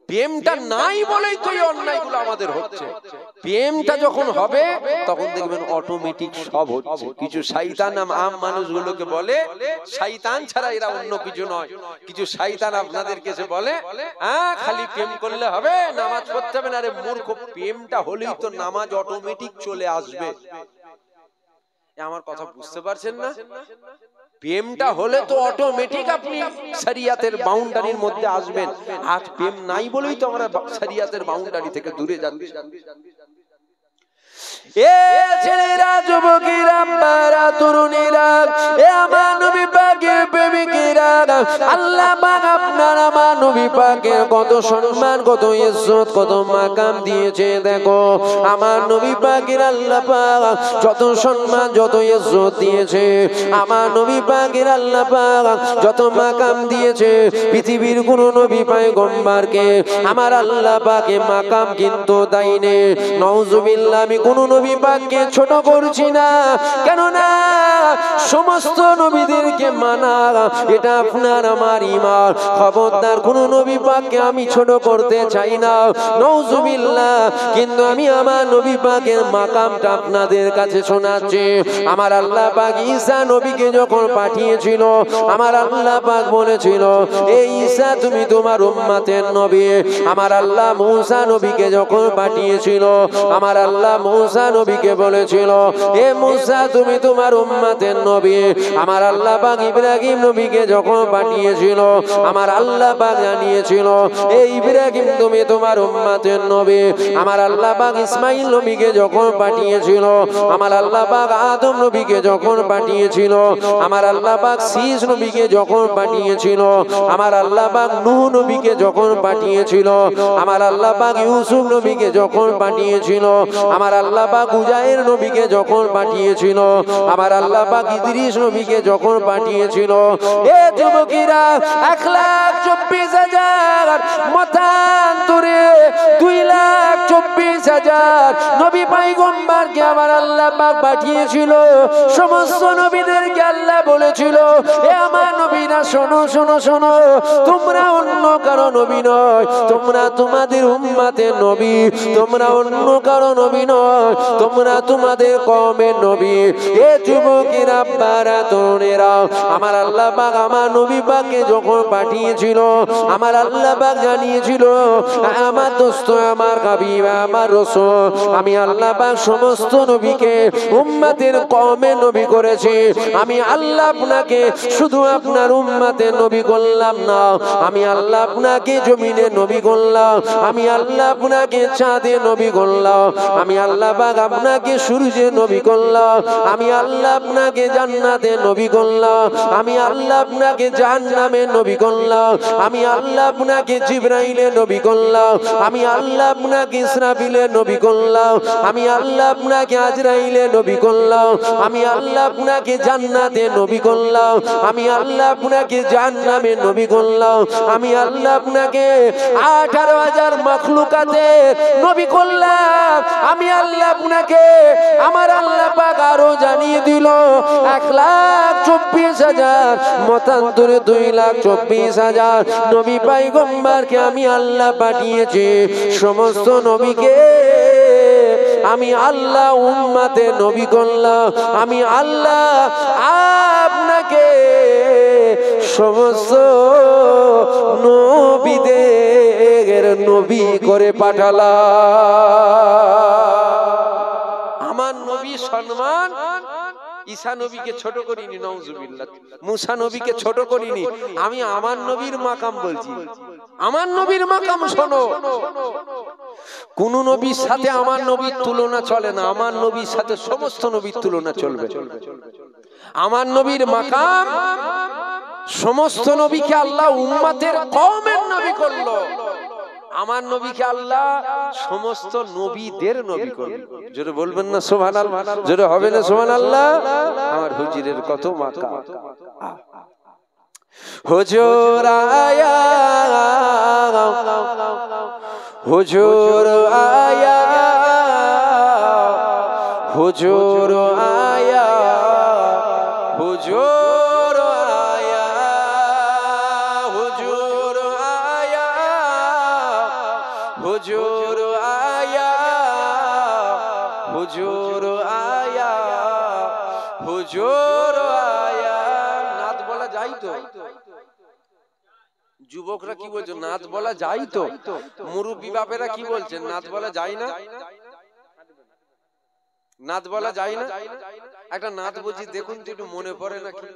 [SPEAKER 2] প্রেমটা নাই বলেই তো এই অন্যায়গুলো আমাদের হচ্ছে। প্রেমটা যখন হবে তখন দেখবেন অটোমেটিক সব হচ্ছে। কিছু শয়তান আম মানুষগুলোকে বলে শয়তান ছাড়া এরা অন্য কিছু নয়। কিছু শয়তান আপনাদেরকে এসে বলে হ্যাঁ খালি প্রেম করলে হবে, নামাজ পড়তে হবে না। আরে মূর্খ, প্রেমটা হলেই তো নামাজ অটোমেটিক চলে আসবে। আমার কথা বুঝতে পারছেন না? প্রেমটা হলে তো অটোমেটিক আপনি শরিয়তের বাউন্ডারির মধ্যে আসবেন। আজ প্রেম নাই বলেই তো আমরা শরিয়তের বাউন্ডারি থেকে দূরে যাচ্ছি। এ ছেলেরা, যুবকেরা, বাচ্চারা, তরুণীরা, এ আমার নবী পাকের প্রেমী
[SPEAKER 1] প্রেমিকেরা আল্লাহ পাক আপনার আমার নবী পাকের কত সম্মান কত ইজ্জত কত মাকাম দিয়েছে দেখো আমার নবী পাকের আল্লাহ পাক যত সম্মান যত ইজ্জত দিয়েছে আমার নবী পাকের আল্লাহ পাক যত মাকাম দিয়েছে পৃথিবীর কোন নবী পয়গম্বরকে আমার আল্লাহ পাকে মাকাম কিন্তু দেয়নি নাউজুবিল্লাহ আমি কোন নবী পাককে ছোট করছি না কেন না সমস্ত নবীদেরকে মানা এটা আপনার আমার ঈমান খবরদার কোন নবী পাককে আমি ছোট করতে চাই না নাউজুবিল্লাহ কিন্তু আমি আমার নবী পাকের মাকামটা আপনাদের কাছে শোনাচ্ছি আমার আল্লাহ পাক ঈসা নবীকে যখন পাঠিয়েছিল আমার আল্লাহ পাক বলেছিল এই ঈসা তুমি তোমার উম্মতের নবী আমার আল্লাহ মূসা নবীকে যখন পাঠিয়েছিল আমার আল্লাহ মূসা নবীকে বলেছিল এ মূসা তুমি তোমার উম্মতের নবী আমার আল্লাহ পাক ইব্রাহিম নবীকে যখন পাঠিয়েছিল আমার আল্লাহ পাক জানিয়েছিল এই ইব্রাহিম তুমি তোমার উম্মতের নবী আমার আল্লাহ পাক ইসমাঈল নবীকে যখন পাঠিয়েছিল আমার আল্লাহ পাক আদম নবীকে যখন পাঠিয়েছিল আমার আল্লাহ পাক শীষ নবীকে যখন পাঠিয়েছিল আমার আল্লাহ পাক নূহ নবীকে যখন পাঠিয়েছিল আমার আল্লাহ পাক ইউসুফ নবীকে যখন পাঠিয়েছিল আমার আল্লাহ পাক উজাইর নবীকে যখন পাঠিয়েছিল আমার আল্লাহ পাক ইদ্রিস নবীকে যখন পাঠিয়েছিল এ যুবকেরা 1,24,000 মতান্তরে 2,24,000 নবী পয়গম্বরকে আমার আল্লাহ পাক পাঠিয়েছিল সমস্ত নবীদেরকে আল্লাহ বলেছিল এ আমার নবীরা শোনো শোনো শোনো তোমরা অন্য কারো নবী নয় তোমরা তোমাদের উম্মতের নবী তোমরা অন্য কারো নবী নয় তোমরা তোমাদের কওমের নবী এ যুবকেরা বারা তরুণেরা আমার আল্লাহ পাক আমার নবী পাককে যখন পাঠিয়েছিল আমার আল্লাহ পাক জানিয়েছিল আমার দোস্ত আমার হাবিব আমার রাসূল আমি আল্লাহ পাক সমস্ত নবীকে উম্মতের কওমের নবী করেছি আমি আল্লাহ আপনাকে শুধু আপনার উম্মতের নবী করলাম না আমি আল্লাহ আপনাকে জমিনে নবী করলাম আমি আল্লাহ আপনাকে চাঁদে নবী করলাম আমি আল্লাহ পাক আপনাকে সূর্যে নবী করলাম আমি আল্লাহ আপনাকে জান্নাতে নবী করলাম আমি আল্লাহ আপনাকে জাহান্নামে নবী করলাম আমি আল্লাহ আপনাকে জিবরাইলে নবী করলাম আমি আল্লাহ আপনাকে ইসরাফিলে নবী করলাম আমি আল্লাহ আপনাকে আজরাইলে নবী করলাম আমি আল্লাহ আপনাকে জান্নাতে নবী করলাম আমি আল্লাহ আপনাকে জাহান্নামে নবী করলাম আমি আল্লাহ আপনাকে 18,000 মাখলুকাতে নবী করলাম আমি আল্লাহ আপনাকে আমার আল্লাহ পাক আরো জানিয়ে দিল 1,24,000 মতান্তরে 2,24,000 নবী পয়গম্বরকে আমি আল্লাহ পাঠিয়েছি সমস্ত নবীকে আমি আল্লাহ উম্মতে নবী করলাম আমি আল্লাহ আপনাকে সমস্ত নবীদের নবী করে পাঠালাম আমার নবী সম্মান ঈসা নবীকে ছোট করিনি নাউজুবিল্লাহ মুসা নবীকে ছোট করিনি আমি আমার নবীর মাকাম বলছি আমার নবীর মাকাম শোনো কোন নবীর সাথে আমার নবীর তুলনা চলে না আমার নবীর সাথে সমস্ত নবীর তুলনা চলবে আমার নবীর মাকাম সমস্ত নবীকে আল্লাহ উম্মতের কওমের নবী করলো আমার নবীকে আল্লাহ সমস্ত নবীদের নবী করলেন জোরে বলবেন না সুবহানাল্লাহ জোরে হবে না সুবহানাল্লাহ আমার হুজুরের কত মাকাম হুজুর আয়া হুজুর আয়া হুজুর আয়া হুজুর আয়া হুজুর আয়া হুজুর আয়া হুজুর আয়া হুজুর আয়া নাত বলা যায় তো যুবকরা কি বলছে নাত বলা যায় তো মুরব্বি বাপেরা কি বলছেন নাত বলা যায় না নাত বলা যায় না একটা নাত বলছি দেখুন তো একটু মনে পড়ে নাকি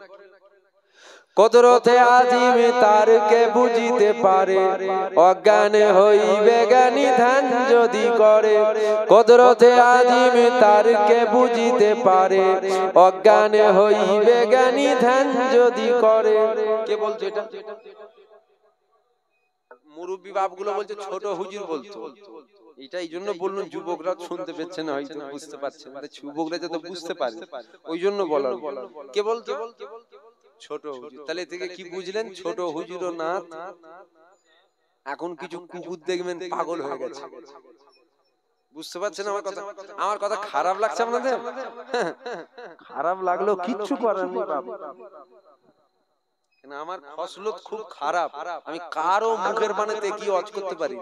[SPEAKER 1] কুদরতে আজিম তার কে বুঝিতে পারে, অজ্ঞান হইবে জ্ঞানী ধ্যান যদি করে। কুদরতে আজিম তার কে বুঝিতে পারে, অজ্ঞান হইবে জ্ঞানী ধ্যান যদি করে। কে বলছে এটা? মুরব্বী বাপগুলো বলছে, ছোট হুজুর বলতো। এটা এই জন্য বললাম, যুবকরা শুনতে পেচ্ছে না, হয়তো বুঝতে পারছে না। যুবকরা যাতে বুঝতে পারে ওই জন্য বলার। কে বলতো? ছোট হুজুর। তাহলে থেকে কি বুঝলেন? ছোট হুজুর ও নাথ। এখন কিছু কুকুর দেখবেন পাগল হয়ে গেছে। বুঝতে পারছেন আমার কথা? আমার কথা খারাপ লাগছে আপনাদের? খারাপ লাগলো কিচ্ছু করার নেই বাপ। আমার ফসলত খুব খারাপ। আমি কারো মুখের বানেতে কি ওয়াজ করতে পারি?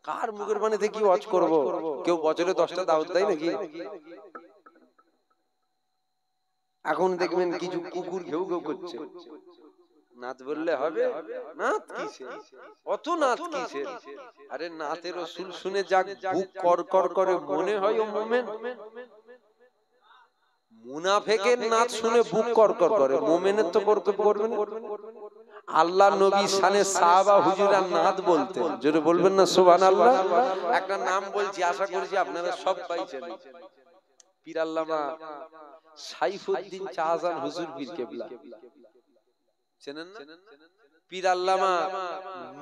[SPEAKER 1] কার মুখের বানেতে কি ওয়াজ করব? কেউ বছরে 10টা দাওয়াত দেয় নাকি? এখন দেখবেন কিছু কুকুর ঘেউ ঘেউ করছে। নাত বললে হবে? নাত কিসে? অত নাত কিসে? আরে নাতের রসুল শুনে যাক বুক কর কর করে মনে হয় ও মোমেন। মুনাফেকের নাত শুনে বুক কর কর করে, মোমেনের তো করবে না। আল্লাহ নবী শানে সাহাবা হুজুরা নাত বলতেন। জোরে বলবেন না সুবহানাল্লাহ? একটা নাম বলছি, আশা করছি আপনারা সব পাইছেন। পীর আল্লামা সাইফুদ্দিন শাহজাহান হুজুর পীর কেবলা চেনেন না? পীর আল্লামা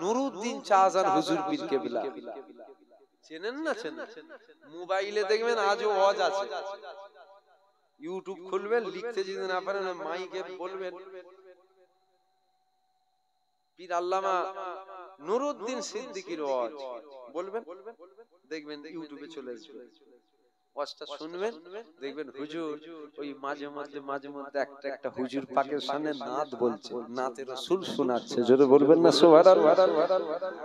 [SPEAKER 1] নুরুদ্দিন শাহজাহান হুজুর পীর কেবলা চেনেন না? চেনেন? মোবাইলে দেখবেন আজও ওয়াজ আছে। ইউটিউব খুলবেন, লিখতে যদি না পারেন মাইকে বলবেন পীর আল্লামা নুরুদ্দিন সিদ্দিকীর ওয়াজ বলবেন, দেখবেন ইউটিউবে চলে আসবে। ওয়াজটা শুনবেন, দেখবেন হুজুর ওই মাঝে মধ্যে একটা হুজুর পাকের সামনে নাত বলছে, নাতে রাসূল শোনাচ্ছে। জোরে বলবেন না সুবহানাল্লাহ?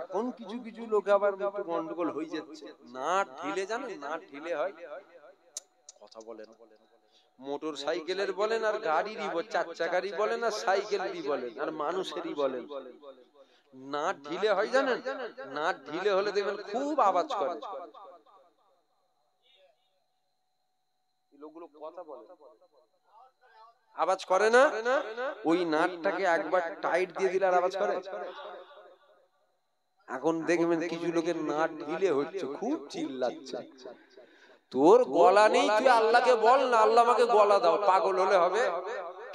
[SPEAKER 1] এখন কিছু লোক আবার একটু গন্ডগোল হয়ে যাচ্ছে। নাট ঢিলে, জানেন নাট ঢিলে হয়? কথা বলেন। মোটর সাইকেলের বলেন আর গাড়িরই, 4 চাকারই বলেন আর সাইকেলেরই বলেন আর মানুষেরই বলেন, নাট ঢিলে হয় জানেন? নাট ঢিলে হলে দেখবেন খুব আওয়াজ করে। লোকগুলো কথা বলে, আওয়াজ করে না? ওই নাটটাকে একবার টাইট দিয়ে দিলে আর আওয়াজ করে? এখন দেখবেন কিছু লোকের নাট ঢিলে হচ্ছে, খুব চিল্লাচ্ছে। তোর গলা নেই, তুই আল্লাহকে বল না, আল্লাহ আমাকে গলা দাও। পাগল হলে হবে?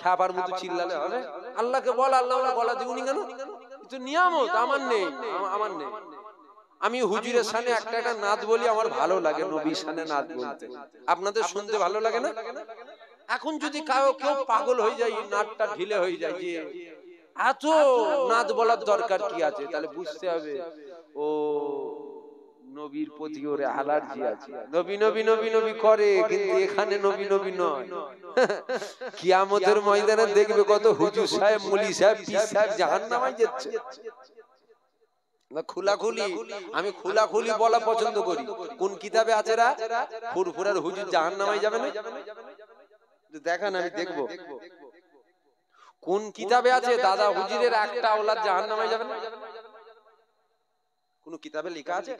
[SPEAKER 1] খ্যাপার মতো চিল্লালে হবে? আল্লাহকে বল, আল্লাহ আমরা গলা দিউনি কেন? কিন্তু নিয়ামত আমার নেই, আমার নেই। আমি হুজুরের সামনে একটা নাত বলি, আমার ভালো লাগে নবীর সামনে নাত বলতে। আপনাদের শুনতে ভালো লাগে না? এখন যদি কেউ পাগল হয়ে যায়, নাতটা ঢিলে হয়ে যায়, যে এত নাত বলার দরকার কি আছে? তাহলে বুঝতে হবে ও নবীর প্রতি ওর অ্যালার্জি আছে। নবী নবী নবী নবী করে, কিন্তু এখানে নবী নবী নয়। কিয়ামতের ময়দানে দেখবে কত হুজুর সাহেব, মুলি সাহেব, পীর সাহেব জাহান্নামে যাচ্ছে। খোলাখুলি, আমি খোলাখুলি বলা পছন্দ করি। কোন কিতাবে আছে রা ফুরফুরার হুজুর জাহান্নামে যাবে না? দেখান, আমি দেখবো কোন কিতাবে আছে দাদা হুজুরের একটা আওলাদ জাহান্নামে যাবে না? কোন কিতাবে লেখা আছে?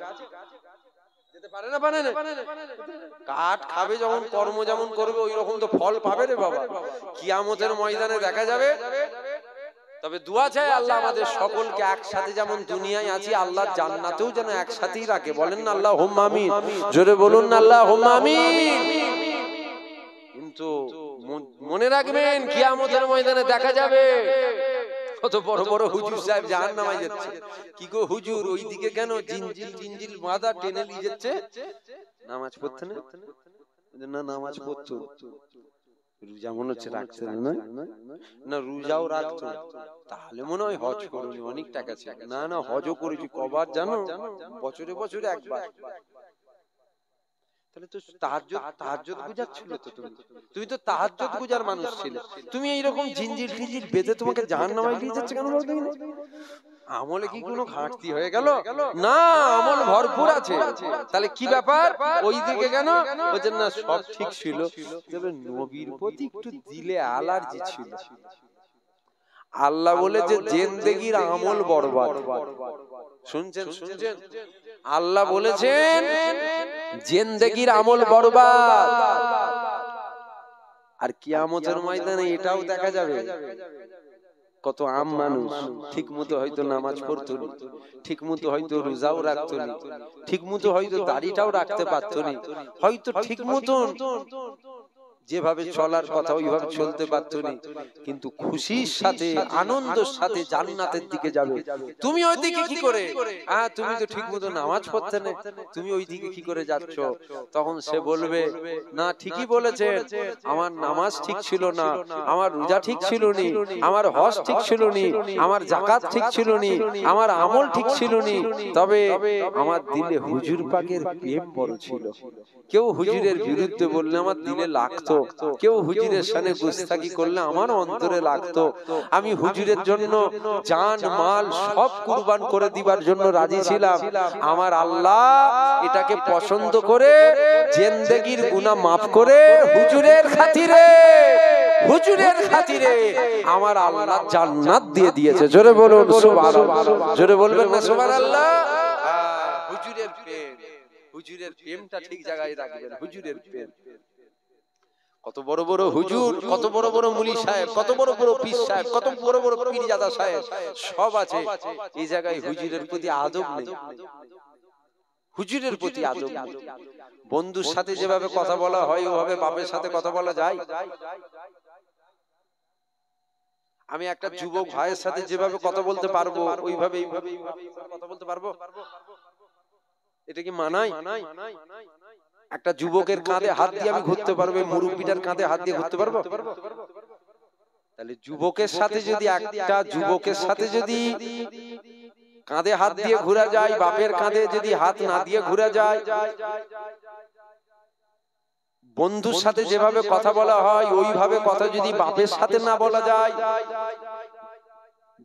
[SPEAKER 1] যেতে পারে না, পারে না। কাঠ খাবে যখন, কর্ম যেমন করবে ওই রকম তো ফল পাবে রে বাবা। কিয়ামতের ময়দানে দেখা যাবে। তবে দুয়া চাই আল্লাহ আমাদের সকলকে একসাথে যেমন দুনিয়ায় আছি, আল্লাহ জান্নাতেও যেন একসাথেই রাখে। বলেন না আল্লাহুম্মা আমিন? জোরে বলুন না আল্লাহুম্মা আমিন। কিন্তু মনে রাখবেন কিয়ামতের ময়দানে দেখা যাবে কত বড় বড় হুজুর সাহেব জাহান্নামে যাচ্ছে। কি গো হুজুর, ওইদিকে কেন জিঞ্জিল বাঁধা টেনে নিয়ে যাচ্ছে? নামাজ পড়তে না? নামাজ পড়তো, রোজা মনে হচ্ছে রাখছে না, রোজাও রাখতো। তাহলে মনে হয় হজ করুনি, অনেক টাকা ছিল। না, হজও করেছি। কবার জানো? বছরে বছরে একবার। তাহলে তো তাহাজ্জুদ গুজারছিল তো তুমি তো তাহাজ্জুদ গুজার মানুষ ছিলে। তুমি এইরকম জিঞ্জির টিঞ্জির বেঁধে তোমাকে জাহান্নামে নিয়ে যাচ্ছে কেন বলতো? আমলে কি কোনো ঘাটতি হয়ে গেল? না, আমল ভরপুর আছে। তাহলে কি ব্যাপার? ওই দিকে কেন বলছেন না? সব ঠিক ছিল, তবে নবীর প্রতি একটু দিলে অ্যালার্জি ছিল। আল্লাহ বলেছে জিন্দেগির আমল বরবাদ। শুনছেন? আল্লাহ বলেছেন জিন্দেগির আমল বরবাদ। আর কিয়ামতের ময়দানে এটাও দেখা যাবে।
[SPEAKER 2] কত আম মানুষ ঠিক মতো হয়তো নামাজ পড়তো না, ঠিক মতো হয়তো রোজাও রাখতো না, ঠিক মতো হয়তো দাড়িটাও রাখতে পারতো না, হয়তো ঠিক মতন যেভাবে চলার কথা ওইভাবে চলতে পারতো না, কিন্তু খুশির সাথে আনন্দের সাথে জান্নাতের দিকে যাবে। তুমি ওই দিকে কি করে, তুমি তো ঠিক মতো নামাজ পড়তে না, তুমি ওই দিকে কি করে যাচ্ছ? তখন সে বলবে, না ঠিকই বলেছে, আমার নামাজ ঠিক ছিল না, আমার রোজা ঠিক ছিল নি, আমার হজ ঠিক ছিল নি, আমার যাকাত ঠিক ছিল নি, আমার আমল ঠিক ছিল নি, তবে আমার দিলে হুজুর পাকের প্রেম বড় ছিল। কেউ হুজুরের বিরুদ্ধে বললে আমার দিলে লাগতো, কেউ হুজুরের সামনে গুস্তাখি করলে আমার অন্তরে লাগতো। আমি হুজুরের জন্য জান মাল সব কুরবান করে দিবার জন্য রাজি ছিলাম। আমার আল্লাহ এটাকে পছন্দ করে জিন্দেগির গুনাহ মাফ করে হুজুরের খাতিরে, হুজুরের খাতিরে আমার আল্লাহ জান্নাত দিয়ে দিয়েছে। জোরে বলুন সুবহানাল্লাহ, জোরে বলবেন না সুবহানাল্লাহ। হুজুরের প্রেম, হুজুরের প্রেমটা ঠিক জায়গায় রাখবেন। হুজুরের প্রেম, কত বড় বড় হুজুর, কত বড় বড় মুলি সাহেব, কত বড় বড় পীর সাহেব, কত বড় বড় পীরজাদা সাহেব সব আছে, এই জায়গায় হুজুরের প্রতি আদব নেই, হুজুরের প্রতি আদব নেই। বন্ধুর সাথে যেভাবে কথা বলা হয় ওভাবে বাপের সাথে কথা বলা যায়? আমি একটা যুবক ভাইয়ের সাথে যেভাবে কথা বলতে পারবো ওইভাবে এইভাবে কথা বলতে পারবো? এটা কি মানায়? একটা যুবকের কাঁধে হাত দিয়ে আমি ঘুরতে পারবো, মুরব্বিটার কাঁধে হাত দিয়ে ঘুরতে পারবো? তাহলে যুবকের সাথে যদি একটা যুবকের সাথে যদি কাঁধে হাত দিয়ে ঘোরা যায়, বাপের কাঁধে যদি হাত না দিয়ে ঘোরা যায়, বন্ধুর সাথে যেভাবে কথা বলা হয় ওইভাবে কথা যদি বাপের সাথে না বলা যায়,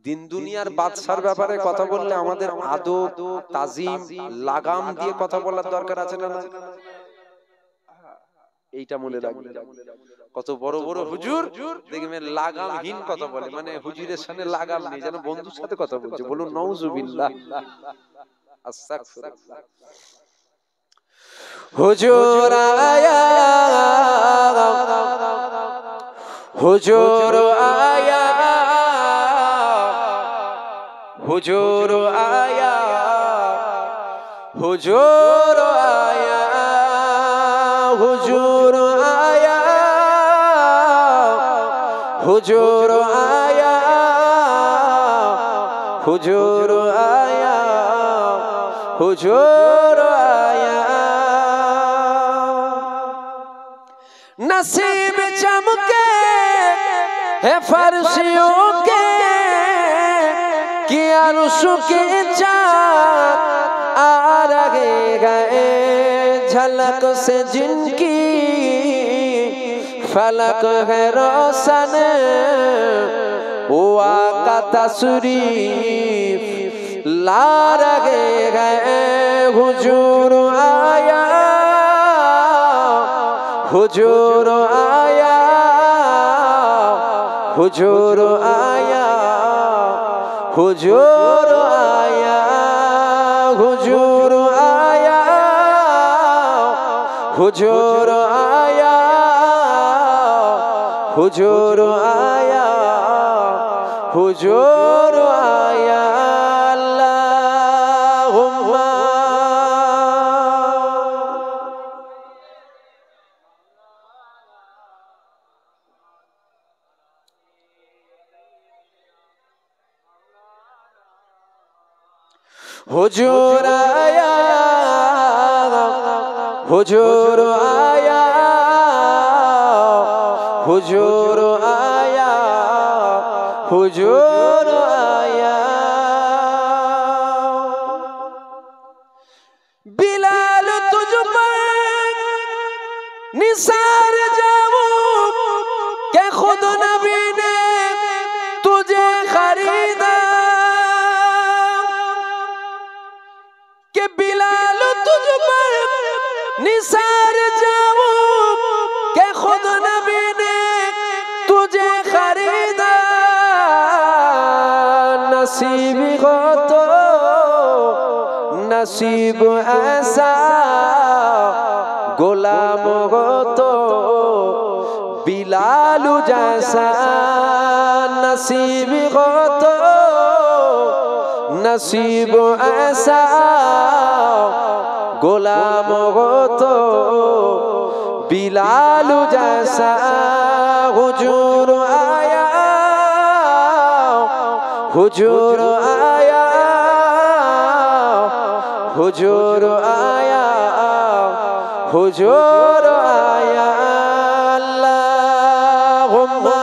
[SPEAKER 2] দিন দুনিয়ার বাদশার ব্যাপারে কথা বললে আমাদের আদব তাজিম লাগাম দিয়ে কথা বলার দরকার আছে না? এইটা মনে রাখবেন। কত বড় বড় হুজুর দেখবেন লাগামহীন কথা বলে, মানে হুজুরের সামনে লাগাম নেই, যেন বন্ধুর সাথে কথা বলছে। বলুন নাউজুবিল্লাহ, আস্তাগফিরুল্লাহ। হুজুর আয়া, হুজুর আয়া, হুজুর আয়া, হুজুর আয়া, হুজুর আয়া, হুজুর আয়া, হুজুর আয়া, হুজুর আয়া। नसीब चमके है फर्शियों के कि अर्श के चाँद आ रहे गए, झलक से जिनकी फलक है रोशन, हुआ का तशरीफ ला रहे गए। हुजूर आया, हुजूर आया, हुजूर आया, हुजूर आया, हुजूर आया, हुजूर आया, हुजूर आया, हुजूर आया। अल्लाहुम्मा हुजूर आया, हुजूर आया, हुजूर आया, हुजूर आया। बिलाल तुझ पर निसार जाऊं के खुद नबी ने तुझे खरीदा, के बिलाल तुझ पर निसार जाऊं के खुद नबी ने तुझे खरीदा। नसीब हो तो नसीब ऐसा, गुलाम हो तो
[SPEAKER 1] बिलाल जैसा नसीब हो तो नसीब ऐसा गुलाम हो तो बिलाल जैसा हुजूर आया, हुजूर आया, हुजूर आया, हुजूर आया। अल्लाहुम्मा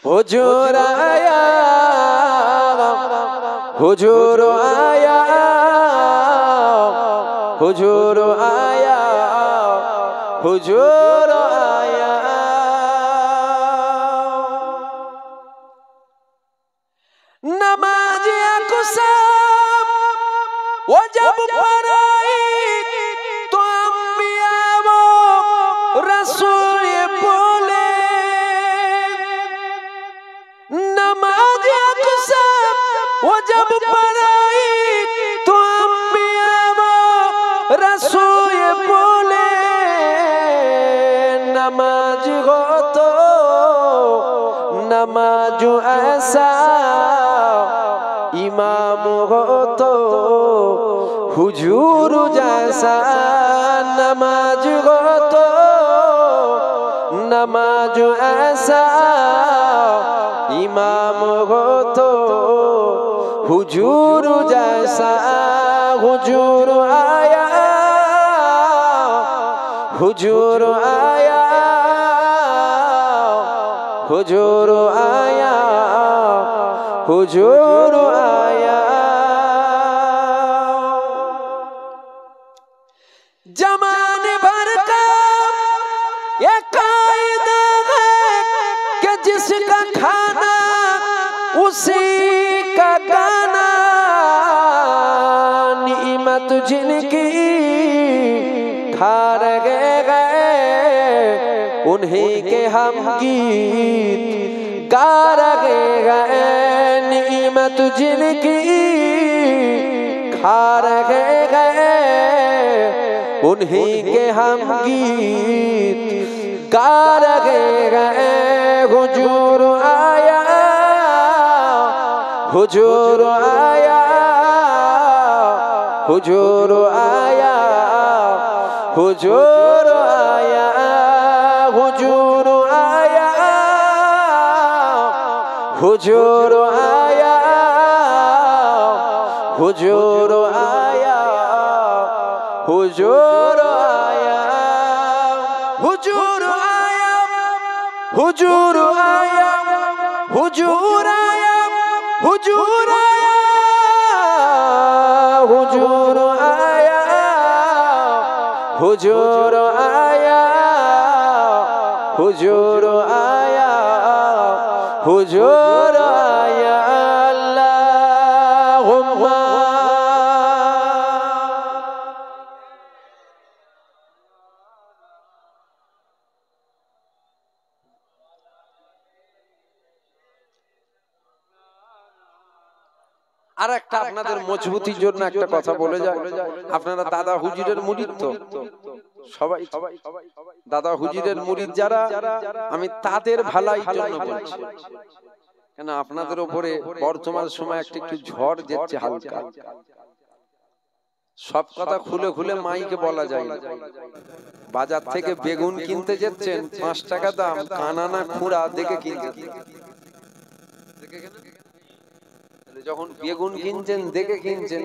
[SPEAKER 1] हुजूर आया, हुजूर आया, हुजूर आया, हुजूर आया। नमाज अक़साम वो जब पढ़ाई तो अंबिया वो रसूल बोले, नमाज अक़साम वो जब पढ़ाई तो अंबिया वो रसूल बोले, नमाज हो तो नमाज ऐसा इमाम हो तो हुजूर जैसा, नमाज हो तो नमाज ऐसा इमाम हो तो हुजूर जैसा। हुजूर आया, हुजूर आया, हुजूर आया, हुजूर आया। जमाने भर का ये कायदा है कि जिसका खाना उसी का गाना, निमत जिनकी खा रहे गए उन्हीं के हम गीत गा रहे गए, निमत जिनकी खा रहे गए उन्हीं के हम गीत गा रहे गए। हुजूर आया, हुजूर आया, हुजूर आया, हुजूर आया, हुजूर आया, हुजूर आया, हुजूर आया, हुजूर आया, हुजूर आया, हुजूर आया, हुजूर आया, हुजूर आया, हुजूर आया, हुजूर आया, हुजूर आया, हुजूर आया। अल्लाहुम्मा আর একটা আপনাদের মজবুতির জন্য একটা কথা বলে যায়, আপনারা দাদা হুজুরের মুরিদ তো সবাই, দাদা হুজুরের মুরিদ যারা, আমি তাদের ভালাই জন্য বলছি, কেন আপনাদের উপরে বর্তমান সময় একটু ঝড় যাচ্ছে হালকা, সব কথা খুলে খুলে মাইকে বলা যায় না। বাজার থেকে বেগুন কিনতে যাচ্ছেন 5 টাকা দাম, কানানা খুঁড়া দেখে কিনছেন, যখন বেগুন কিনছেন দেখে কিনছেন,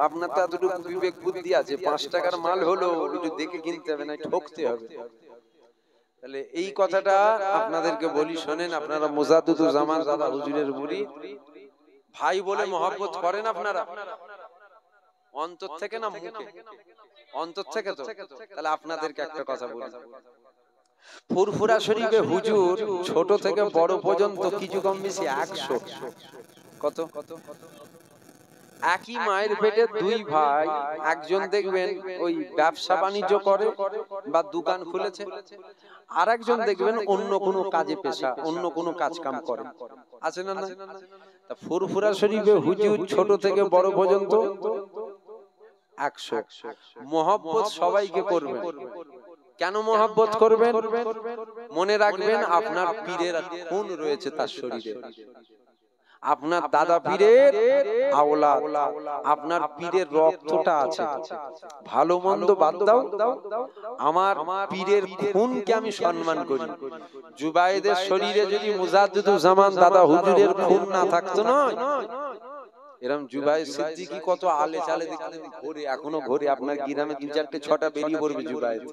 [SPEAKER 1] আপনার তো এতটুকু বিবেক বুদ্ধি আছে, 5 টাকার মাল হলো একটু দেখে কিনতে হবে না, ঠকতে হবে। তাহলে এই কথাটা আপনাদেরকে বলি শোনেন, আপনারা মুজাদ্দিদুজ্জামান দাদা হুজুরের মুরিদ, ভাই বলে মহব্বত করেন আপনারা অন্তর থেকে না মুখে? অন্তর থেকে তো। তাহলে আপনাদেরকে একটা কথা বলি, ফুরফুরা শরীফে হুজুর ছোট থেকে বড় পর্যন্ত কিছু কম বেশি 100, কত
[SPEAKER 2] একই মায়ের পেটে দুই ভাই, একজন দেখবেন ওই ব্যবসা বাণিজ্য করে বা দোকান খুলেছে, আর একজন দেখবেন অন্য কোনো কাজে পেশা, অন্য কোনো কাজ কাম করে, আছে না না? তা ফুরফুরা শরীফে হুজুর ছোট থেকে বড় পর্যন্ত 100 মহব্বত সবাইকে করবেন। কেন মহব্বত করবেন? মনে রাখবেন আপনার পীরের খুন রয়েছে তার শরীরে, আপনার দাদা পীরের আওলাদ, আপনার পীরের রক্তটা আছে। ভালো মন্দ বাদ দাও, আমার পীরের খুনকে আমি সম্মান করি। জুবায়েদের শরীরে যদি মুজাদ্দিদুজ জামান দাদা হুজুরের খুন না থাকতো না, এরকম জুবায়েদ সিদ্দিকী কত আলে চালে দেখতেন ঘুরে, এখনো ঘুরে আপনার গ্রামে 2-4-6টা বেরিয়ে পড়বে জুবায়েদ,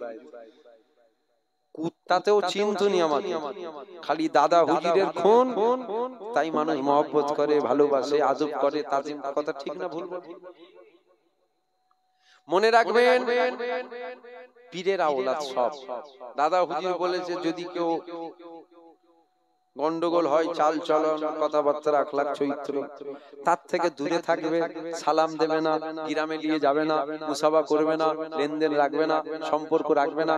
[SPEAKER 2] কুত্তাতেও চিনতুনি আমাকে, খালি দাদা হুজুরের খুন, তাই মানুষ মহব্বত করে, ভালোবাসে, আদব করে, তাজিম। কথা ঠিক না ভুল? মনে রাখবেন পীরের আওলাদ সব। দাদা হুজুর বলেছে যদি কেউ গন্ডগোল হয় চাল চলন, কথাবার্তা, আখলাক, চরিত্র, তার থেকে দূরে থাকবে, সালাম দেবে না, গ্রামে নিয়ে যাবে না, মুসাফা করবে না, লেনদেন রাখবে না, সম্পর্ক রাখবে না।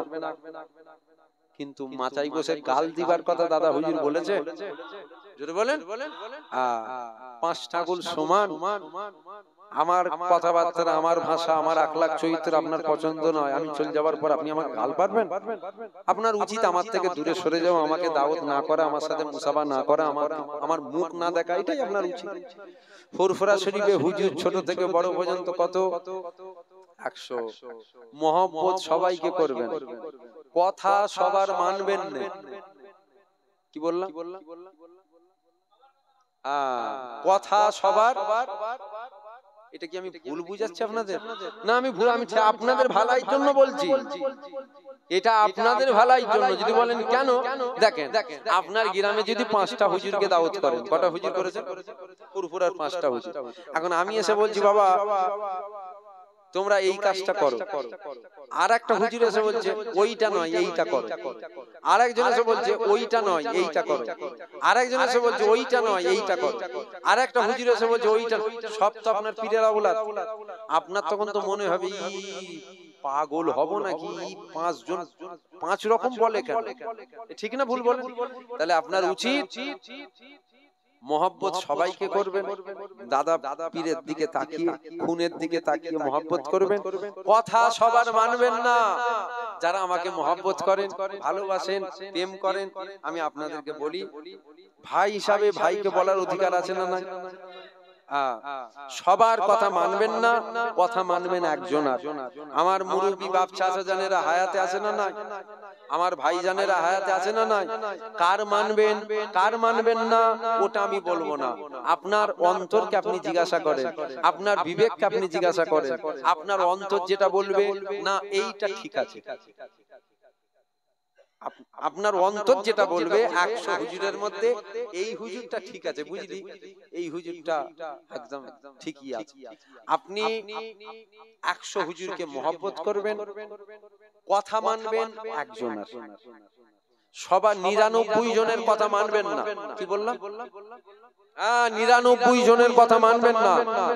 [SPEAKER 2] কিন্তু মাচাই বসে গাল দিবার কথা দাদা হুজুর বলেছে, জোরে বলেন। 5টা আঙ্গুল সমান, আমার কথাবার্তা, আমার ভাষা, আমার আখলাক, চরিত্র আপনার পছন্দ নয়, আমি চলে যাওয়ার পর আপনি আমাকে গাল পারবেন? আপনার উচিত আমার থেকে দূরে সরে যাও, আমাকে দাওয়াত না করা, আমার সাথে মুসাফা না করা, আমার মুখ না দেখা, এটাই আপনার উচিত। ফুরফুরা শরীফে হুজুর ছোট থেকে বড় পর্যন্ত কত 100 মহব্বত সবাইকে করবেন, কথা সবার মানবেন না। কি বললাম? কথা সবার, এটা কি আমি ভুল বুঝাচ্ছি আপনাদের? না, আমি ভুল, আমি আপনাদের ভালোর জন্য বলছি, এটা আপনাদের ভালোর জন্য। যদি বলেন কেন, দেখেন আপনার গ্রামে যদি 5টা হুজুরকে দাওয়াত করেন, কটা হুজুর করেছেন? ফুরফুরার 5টা হুজুর। এখন আমি এসে বলছি বাবা তোমরা এই কাজটা করো, আর একটা হুজুর এসে বলছে ওইটা নয় এইটা করো, আর একজন এসে বলছে ওইটা নয় এইটা করো, আর একজন এসে বলছে ওইটা নয় এইটা করো, আর একটা হুজুর এসে বলছে ওইটা। সব তো আপনার পীরের আওলাদ। আপনার তখন তো মনে হবে পাগল হব নাকি, 5 জন 5 রকম বলে কেন? ঠিক না ভুল বলেন? তাহলে আপনার উচিত মহব্বত সবাইকে করবেন, দাদা পীরের দিকে তাকিয়ে, খুনের দিকে তাকিয়ে মহব্বত করবেন, কথা সবার মানবেন না। যারা আমাকে মহব্বত করেন, ভালোবাসেন, প্রেম করেন, আমি আপনাদেরকে বলি ভাই হিসাবে ভাইকে বলার অধিকার আছে না নাই? সবার কথা মানবেন না, কথা মানবেন একজনের। আমার মুরব্বী বাপ চাচা জানেরা হায়াতে আছে না নাই? আমার ভাই জানেরা হায়াতে আছে না নাই? কার মানবেন কার মানবেন না ওটা আমি বলবো না। আপনার অন্তরকে আপনি জিজ্ঞাসা করেন, আপনার বিবেককে আপনি জিজ্ঞাসা করেন, আপনার অন্তর যেটা বলবে না এইটা ঠিক আছে, আপনার অন্তর যেটা বলবে 100 হুজুরের মধ্যে এই হুজুরটা ঠিক আছে, বুঝলি, এই হুজুরটা একদম ঠিকই আছে। আপনি 100 হুজুরকে মহব্বত করবেন, কথা মানবেন একজনের, সবার 99 জনের কথা মানবেন না। কি বললাম? 99 জনের কথা মানবেন না।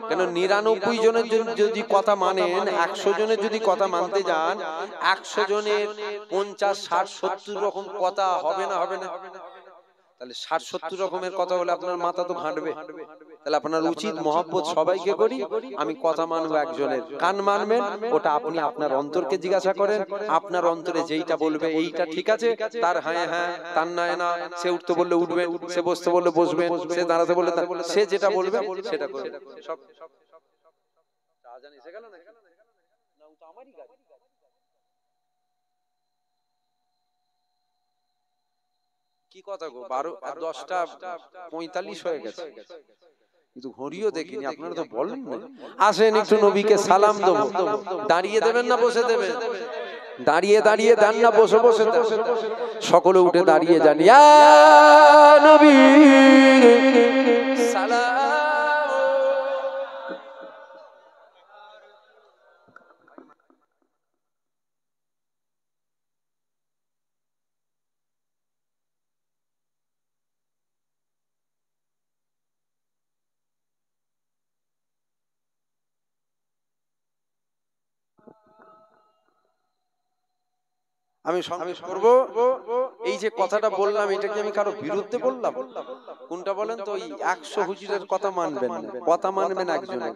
[SPEAKER 2] কেন 99 জনের যদি কথা মানেন, 100 জনের যদি কথা মানতে যান, 100 জনের 50, 60, 70 রকম কথা হবে না? হবে না? তাহলে 60, 70 রকমের কথা হলে আপনার মাথা তো ঘাঁটবে। তাহলে আপনার উচিত মহব্বত সবাইকে করি, আমি কথা মানবো একজনের। কান মানবেন ওটা আপনি আপনার অন্তরকে জিজ্ঞাসা করেন, আপনার অন্তরে যেইটা বলবে এইটা ঠিক আছে, তার হ্যাঁ হ্যাঁ, তার নয় না। সে উঠতে বললে উঠবেন, সে বসতে বললে বসবেন, সে দাঁড়াতে বললে সে যেটা বলবে সেটা করবেন। সব এসে গেল না? না, ও তো আমারই গাড়ি। কি কথা গো, 10:45 হয়ে গেছে, কিন্তু ঘড়িও দেখিনি। আপনারা তো বলেন না। আসেন একটু নবীকে সালাম দেবো। দাঁড়িয়ে দেবেন না বসে দেবেন? দাঁড়িয়ে দাঁড়িয়ে দেন না বসে বসে দেন? সকলে উঠে দাঁড়িয়ে যান। ইয়া নবী সালাম। আমি করব এই যে কথাটা বললাম, এটা কি আমি কারো বিরুদ্ধে বললাম? কোনটা বলেন তো? ওই 100 হুজুরের কথা মানবেন না, কথা মানবেন একজনের।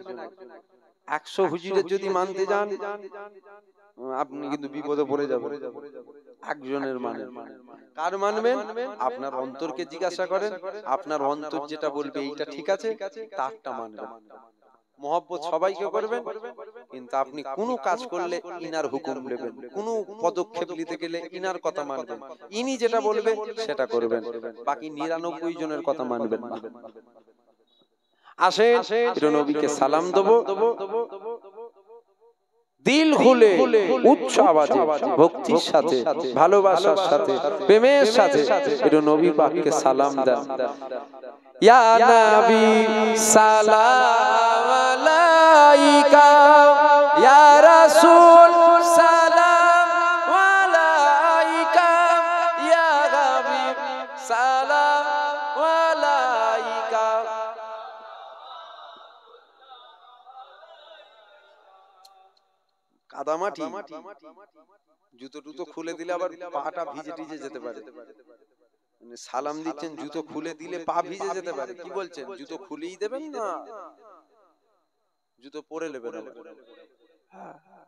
[SPEAKER 2] 100 হুজুরের যদি মানতে যান আপনি কিন্তু বিপদে পড়ে যাবেন। একজনের মানেন। কার মানবেন? আপনার অন্তরকে জিজ্ঞাসা করেন, আপনার অন্তর যেটা বলবে এইটা ঠিক আছে, তারটা মানবেন। মহব্বত সবাইকে করবেন, কিন্তু আপনি কোনো কাজ করলে ইনার হুকুম নেবেন, কোনো পদক্ষেপ নিতে গেলে ইনার কথা মানবেন, ইনি যেটা বলবে সেটা করবেন, বাকি 99 জনের কথা মানবেন না। আসেন একটু নবীকে সালাম দেবো, দিল খুলে উচ্চ আওয়াজে ভক্তির সাথে, ভালোবাসার সাথে, প্রেমের সাথে একটু নবী পাককে সালাম দেন। ইয়া নবী সালাম আলাইকা, ইয়া রাসূল সালাম আলাইকা, ইয়া হাবিব সালাম আলাইকা। কাদামাটি জুতো টুতো খুলে দিলে আবার পাটা ভিজে টিজে যেতে পারে। সালাম দিচ্ছেন, জুতো খুলে দিলে পা ভিজে যেতে পারে। কি বলছেন? জুতো খুলেই দেবেন না, জুতো পরে নেবেন।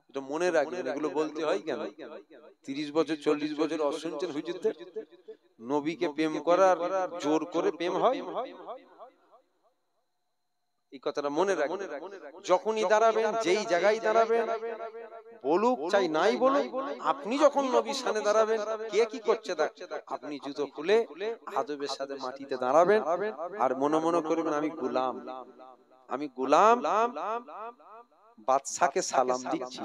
[SPEAKER 2] এটা মনে রাখবেন, এগুলো বলতে হয় কেন? 30 বছর 40 বছর অশুনছেন হুজুরদের? নবীকে প্রেম করার জোর করে প্রেম হয়? এই কথাটা মনে রাখবেন। যখনই দাঁড়াবেন, যেই জায়গায় দাঁড়াবেন, বলুক চাই নাই বলুক, আপনি যখন নবীর সামনে দাঁড়াবেন, কে কি করছে দেখ, আপনি জুতো খুলে আদবের সাথে মাটিতে দাঁড়াবেন আর মনে মনে করবেন আমি গোলাম, আমি গোলাম, বাদশাকে সালাম দিচ্ছি।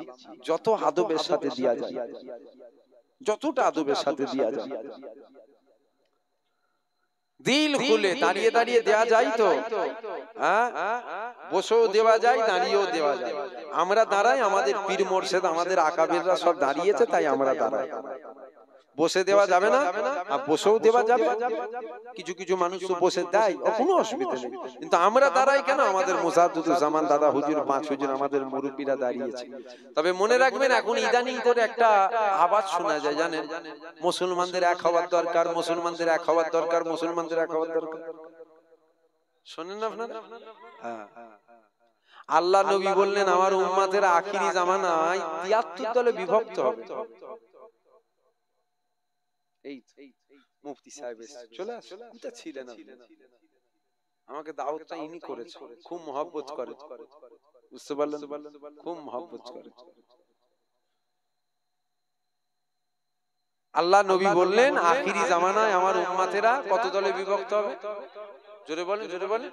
[SPEAKER 2] যত আদবের সাথে দিয়া যায়, যতটা আদবের সাথে দিয়া যায়, দিল খুলে দাঁড়িয়ে দাঁড়িয়ে দেয়া যায় তো, বসেও দেওয়া যায়, দাঁড়িয়েও দেওয়া যায়। আমরা দাঁড়াই, আমাদের পীর মোর্শেদ, আমাদের আকাবিররা সব দাঁড়িয়েছে, তাই আমরা দাঁড়াই। বসে দেওয়া যাবে না, আর বসেও দেওয়া যাবে। কিছু কিছু মানুষ তো বসে দেয়, কোনো অসুবিধা নেই, কিন্তু আমরা দাঁড়াই কেন? আমাদের মুজাদ্দুজ্জামান দাদা হুজুর, 5 হুজুর, আমাদের মুরব্বীরা দাঁড়িয়েছে। তবে মনে রাখবেন, এখন ইদানিং করে একটা আওয়াজ শোনা যায়, জানেন? মুসলমানদের এক হওয়ার দরকার, মুসলমানদের এক হওয়ার দরকার, মুসলমানদের এক হওয়ার দরকার। শোনেন না আপনারা? হ্যাঁ। আল্লাহ নবী বললেন আমার উম্মতের আখিরি জামানায় 73 দলে বিভক্ত হবে। এই মুফতি সাহেব চলে আসে, এটা ছিলেন আমাকে দাওয়াতটা ইনি করেছে, খুব মহব্বত করে, বুঝতে পারলেন? খুব মহব্বত করে। আল্লাহ নবী বললেন আখিরি জামানায় আমার উম্মতেরা কত দলে বিভক্ত হবে? জোরে বলেন, জোরে বলেন।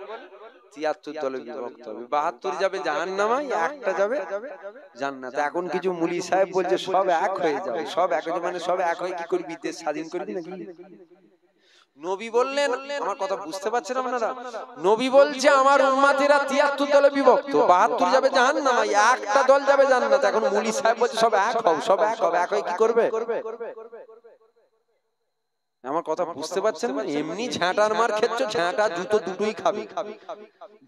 [SPEAKER 2] 73 দলে বিভক্ত হবে। 72 যাবে জাহান্নামে, একটা যাবে জান্নাতে। এখন কিছু মুলি সাহেব বলছে সব এক হয়ে যাবে, সব এক হয়ে, মানে সব এক হয়ে কি করবি? দেশ স্বাধীন করবি নাকি? নবী বললেন, আমার কথা বুঝতে পারছেন আপনারা? নবী বলছে আমার উম্মতেরা 73 দলে বিভক্ত, 72 যাবে জাহান্নামে, একটা দল যাবে জান্নাতে। এখন মুলি সাহেব বলছে সব এক হও, সব এক হবে, এক হয়ে কি করবে? আমার কথা বুঝতে পারছেন না? এমনি ঝাঁটার মার খেচ্ছ, ঝাঁটা জুতো দুটোই খাবে।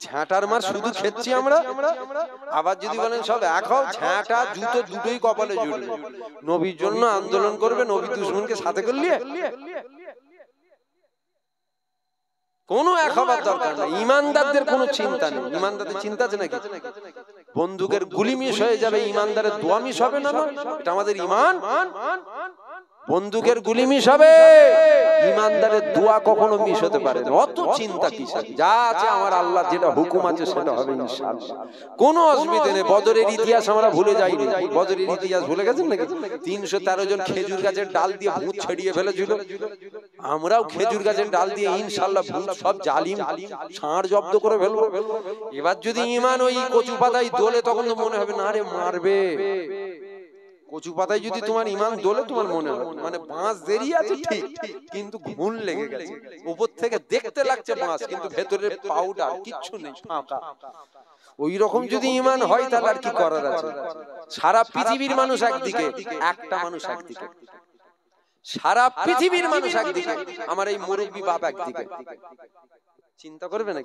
[SPEAKER 2] ঝাঁটার মার শুধু খেচ্ছি আমরা, আবার যদি বলেন সব এক হও, ঝাঁটা জুতো দুটোই কপালে জুড়বে। নবীর জন্য আন্দোলন করবে, নবী দুশমনকে সাথে করলে কোনো এক হবার দরকার নেই। ইমানদারদের কোনো চিন্তা নেই। ইমানদারদের চিন্তা আছে নাকি? বন্দুকের গুলি মিস হয়ে যাবে, ইমানদারের দোয়া মিস হবে না? এটা আমাদের ইমান। বন্দুকের গুলি মিস হবে, ইমানদারের দোয়া কখনো মিস হতে পারে না। অত চিন্তা কিসের? যা আছে আমার আল্লাহ যেটা হুকুম আছে সেটা হবে ইনশাআল্লাহ, কোনো অসুবিধা নেই। বদরের ইতিহাস আমরা ভুলে যাইনি। বদরের ইতিহাস ভুলে গেছেন নাকি? 313 জন খেজুর গাছের ডাল দিয়ে ভূত ছড়িয়ে ফেলেছিল। আমরাও খেজুর গাছের ডাল দিয়ে ইনশাআল্লাহ ভূত সব জালিম ষাঁড় জব্দ করে ফেলবো। এবার যদি ঈমান ওই কচু পাতায় দোলে, তখন তো মনে হবে না রে মারবে। কচু পাতায় যদি তোমার ঈমান দোলে, তোমার মনে হবে মানে বাঁশ দেরিয়ে আছে ঠিক, কিন্তু ঘুণ লেগে গেছে। উপর থেকে দেখতে লাগছে বাঁশ, কিন্তু ভেতরে পাউডার কিচ্ছু নেই, ফাঁকা। ওই রকম যদি ঈমান হয়, তাহলে আর কি করার আছে? সারা পৃথিবীর মানুষ একদিকে, একটা মানুষ একদিকে। সারা পৃথিবীর মানুষ একদিকে, আমার এই মুরব্বী বাপ একদিকে। চিন্তা করবে না?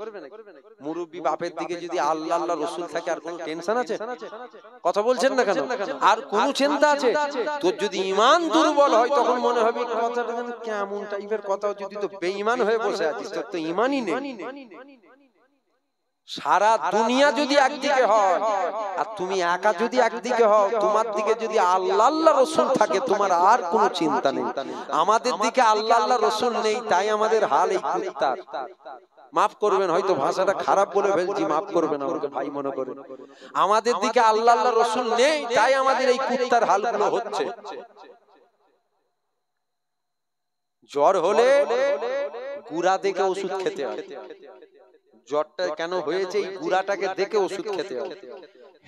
[SPEAKER 2] মুরব্বী বাপের দিকে যদি আল্লাহ আল্লাহ রসুল থাকে আর কোনো টেনশন আছে? কথা বলছেন না কেন? আর কোনো চিন্তা আছে? তোর যদি ঈমান দুর্বল হয় তখন মনে হবে কথাটা যেন কেমন টাইপের কথা, যদি তো বেঈমান হয়ে বসে আছিস, তোর তো ঈমানই নেই। সারা দুনিয়া যদি একদিকে হয় আর তুমি একা যদি একদিকে হও, তোমার দিকে যদি আল্লাহ আল্লাহ রসুল থাকে, তোমার আর কোনো চিন্তা নেই। আমাদের দিকে আল্লাহ আল্লাহ রসুল নেই, তাই আমাদের হাল এই কুত্তার। মাফ করবেন, হয়তো ভাষাটা খারাপ বলে ফেলছি, মাফ করবেন, আমাকে ভাই মনে করে। আমাদের দিকে আল্লাহ আল্লাহ রসুল নেই, তাই আমাদের এই কুত্তার হালগুলো হচ্ছে। জ্বর হলে গুড়া দেখে ওষুধ খেতে হয়। জ্বরটা কেন হয়েছে এই গুড়াটাকে দেখে ওষুধ খেতে হয়।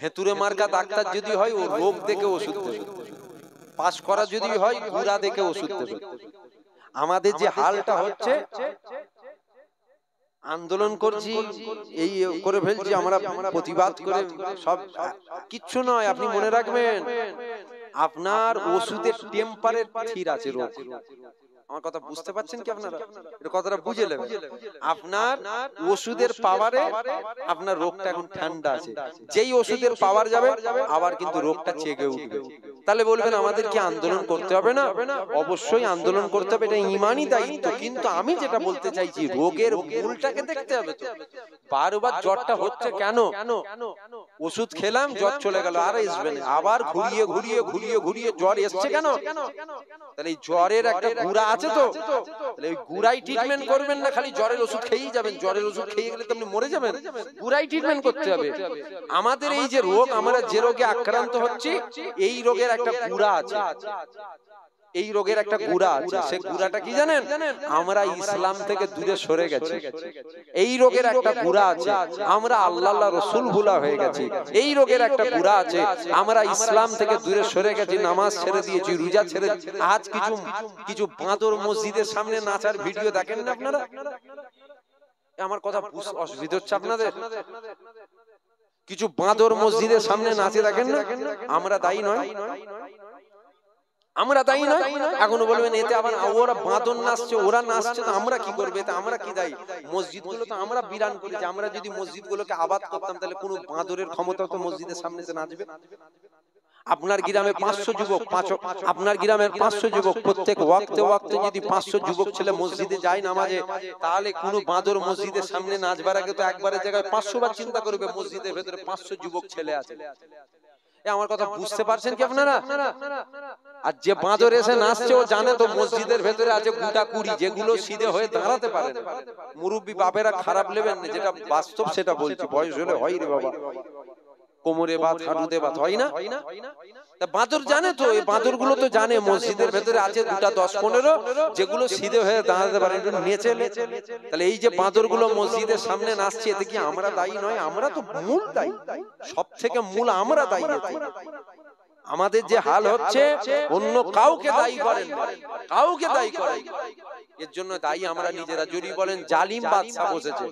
[SPEAKER 2] হেতুরে মার্কা ডাক্তার যদি হয়, ও রোগ দেখে ওষুধ দেবে। পাস করা যদি হয়, গুড়া দেখে ওষুধ দেবে। আমাদের যে হালটা হচ্ছে, আন্দোলন করছি, এই করে ফেলছি আমরা, প্রতিবাদ করে সব কিচ্ছু নয়। আপনি মনে রাখবেন, আপনার ওষুধের টেম্পারের স্থির আছে রোগ। আমার কথা বুঝতে পারছেন কি আপনারা? এটা কথাটা বুঝে নেবেন। আপনার ওষুধের পাওয়ারে আপনার রোগটা এখন ঠান্ডা আছে, যেই ওষুধের পাওয়ার যাবে আবার কিন্তু রোগটা চেগে উঠবে। তাহলে বলবেন আমাদের কি আন্দোলন করতে হবে না? অবশ্যই আন্দোলন করতে হবে, এটা ঈমানি দায়িত্ব। কিন্তু আমি যেটা বলতে চাইছি, রোগের মূলটাকে দেখতে হবে তো। বারবার জ্বরটা হচ্ছে কেন? ওষুধ খেলাম, জ্বর চলে গেল, আর আসবে না, আবার ঘুরিয়ে ঘুরিয়ে ঘুরিয়ে ঘুরিয়ে জ্বর এসছে কেন? তাহলে এই জ্বরের একটা গুড়া আছে তো, তাহলে ওই গুড়াই ট্রিটমেন্ট করবেন না, খালি জ্বরের ওষুধ খেয়েই যাবেন। জ্বরের ওষুধ খেয়ে গেলে তো আপনি মরে যাবেন। গুড়াই ট্রিটমেন্ট করতে হবে। আমাদের এই যে রোগ, আমরা যে রোগে আক্রান্ত হচ্ছি, এই রোগের একটা গুড়া আছে। এই রোগের একটা গুড়া আছে। সেই গুড়াটা কি জানেন? আমরা ইসলাম থেকে দূরে সরে গেছি। এই রোগের একটা গুড়া আছে, আমরা আল্লাহ আল্লাহ রসুল ভুলা হয়ে গেছি। এই রোগের একটা গুড়া আছে, আমরা ইসলাম থেকে দূরে সরে গেছি, নামাজ ছেড়ে দিয়েছি, রোজা ছেড়ে। আজ কিছু বাঁদর মসজিদের সামনে নাচার ভিডিও দেখেন না আপনারা? আমার কথা অসুবিধা হচ্ছে আপনাদের? কিছু বাঁদর মসজিদের সামনে নাচে দেখেন না? আমরা দায়ী নয়? আমরা দায়ী নয়? এখনো বলবেন এতে আবার ওরা বাঁদর নাচছে, ওরা নাচছে, তো আমরা কি করবে? তা আমরা কি দায়ী? মসজিদগুলো তো আমরা বিরান করেছি। আমরা যদি মসজিদগুলোকে আবাদ করতাম, তাহলে কোনো বাঁদরের ক্ষমতা তো মসজিদের সামনে এসে নাচবে? আপনার গ্রামে 500 যুবক, আপনার গ্রামের 500 যুবক প্রত্যেক ওয়াক্তে ওয়াক্তে যদি 500 যুবক ছেলে মসজিদে যায় নামাজে, তাহলে কোনো বাঁদর মসজিদের সামনে নাচবার আগে তো একবারের জায়গায় 500 বার চিন্তা করবে মসজিদের ভেতরে 500 যুবক ছেলে আছে। আমার কথা বুঝতে পারছেন কি আপনারা? আর যে বাঁদর এসে নাচছে, ও জানে তো মসজিদের ভেতরে আছে গোটা কুড়ি, যেগুলো সিধে হয়ে দাঁড়াতে পারে না। মুরব্বী বাপেরা খারাপ নেবেন না, যেটা বাস্তব সেটা বলছি। বয়স হলে হয় রে বাবা, কোমরে বাত, হাঁটুতে বাত, হয় না? বাঁদর জানে তো, এই বাঁদর গুলো তো জানে মসজিদের ভেতরে আছে দুটা 10-15, যেগুলো সিধে হয়ে দাঁড়াতে পারে, একটু নেচে। তাহলে এই যে বাঁদর গুলো মসজিদের সামনে নাচছে, এতে কি আমরা দায়ী নয়? আমরা তো মূল দায়ী, সব থেকে মূল আমরা দায়ী। আমাদের যে হাল হচ্ছে, অন্য কাউকে দায়ী করেন, কাউকে দায়ী করেন। এর জন্য দায়ী আমরা নিজেরা। যদি বলেন জালিম বাদশা বসেছে,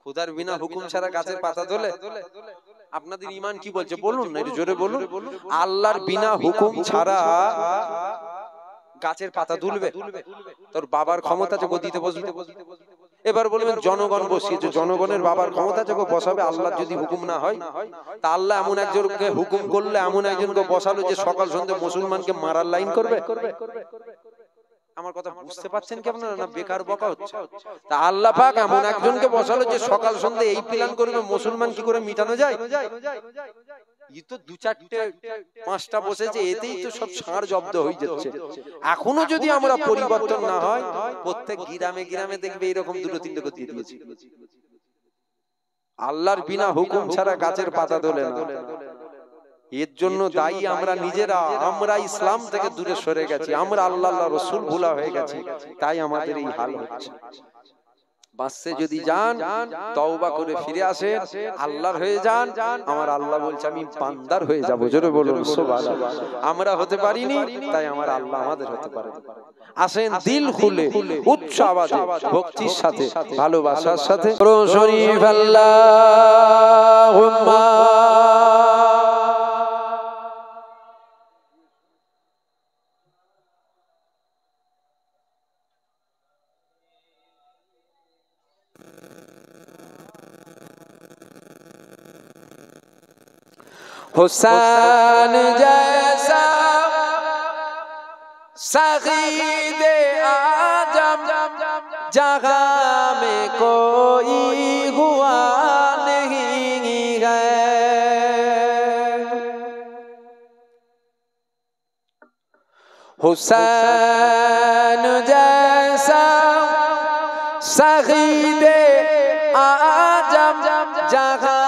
[SPEAKER 2] খুদার বিনা হুকুম ছাড়া গাছের পাতা তোলে? আপনাদের ঈমান কি বলছে বলুন না, একটু জোরে বলুন। আল্লাহর বিনা হুকুম ছাড়া গাছের পাতা তুলবে? তোর বাবার ক্ষমতা আছে গদিতে বসবে? এবার বলবেন জনগণ বসিয়েছে, জনগণের বাবার ক্ষমতা আছে বসাবে, আল্লাহ যদি হুকুম না হয়? তা আল্লাহ এমন একজনকে হুকুম করলে, এমন একজনকে বসালো যে সকাল সন্ধ্যে মুসলমানকে মারার লাইন করবে? আমার কথা বুঝতে পারছেন কি আপনারা? না বেকার বকা হচ্ছে? তা আল্লাহ পাক এমন একজনকে বসালো যে সকাল সন্ধ্যে এই প্ল্যান করবে মুসলমান কি করে মিটানো যায়। ই তো 2-4-5টা বসেছে, এতেই তো সব ষাঁড় জব্দ হয়ে যাচ্ছে। এখনো যদি আমরা পরিবর্তন না হয়, প্রত্যেক গ্রামে গ্রামে দেখবে এরকম 2-3টা করে দিয়ে দিয়েছে। আল্লাহর বিনা হুকুম ছাড়া গাছের পাতা তোলে না। এর জন্য দায়ী আমরা নিজেরা। আমরা ইসলাম থেকে দূরে সরে গেছি, আমরা আল্লাহ আল্লাহ রসুল ভুলা হয়ে গেছি, তাই আমাদের এই হাল হচ্ছে। বাসে যদি যান, তওবা করে ফিরে আসেন, আল্লাহর হয়ে যান। আমার আল্লাহ বলছে আমি বান্দার হয়ে যাব। জোরে বলুন সুবহানাল্লাহ। আমরা হতে পারিনি, তাই আমার আল্লাহ আমাদের হতে পারে। আসেন দিল খুলে, উচ্চ আওয়াজে, ভক্তির সাথে, ভালোবাসার সাথে শরীফ আল্লাহুম্মা
[SPEAKER 1] हुसैन जैसा सगीदे आजम जगह में कोई हुआ नहीं है। हुसैन जैसा सगीदे आजम जगह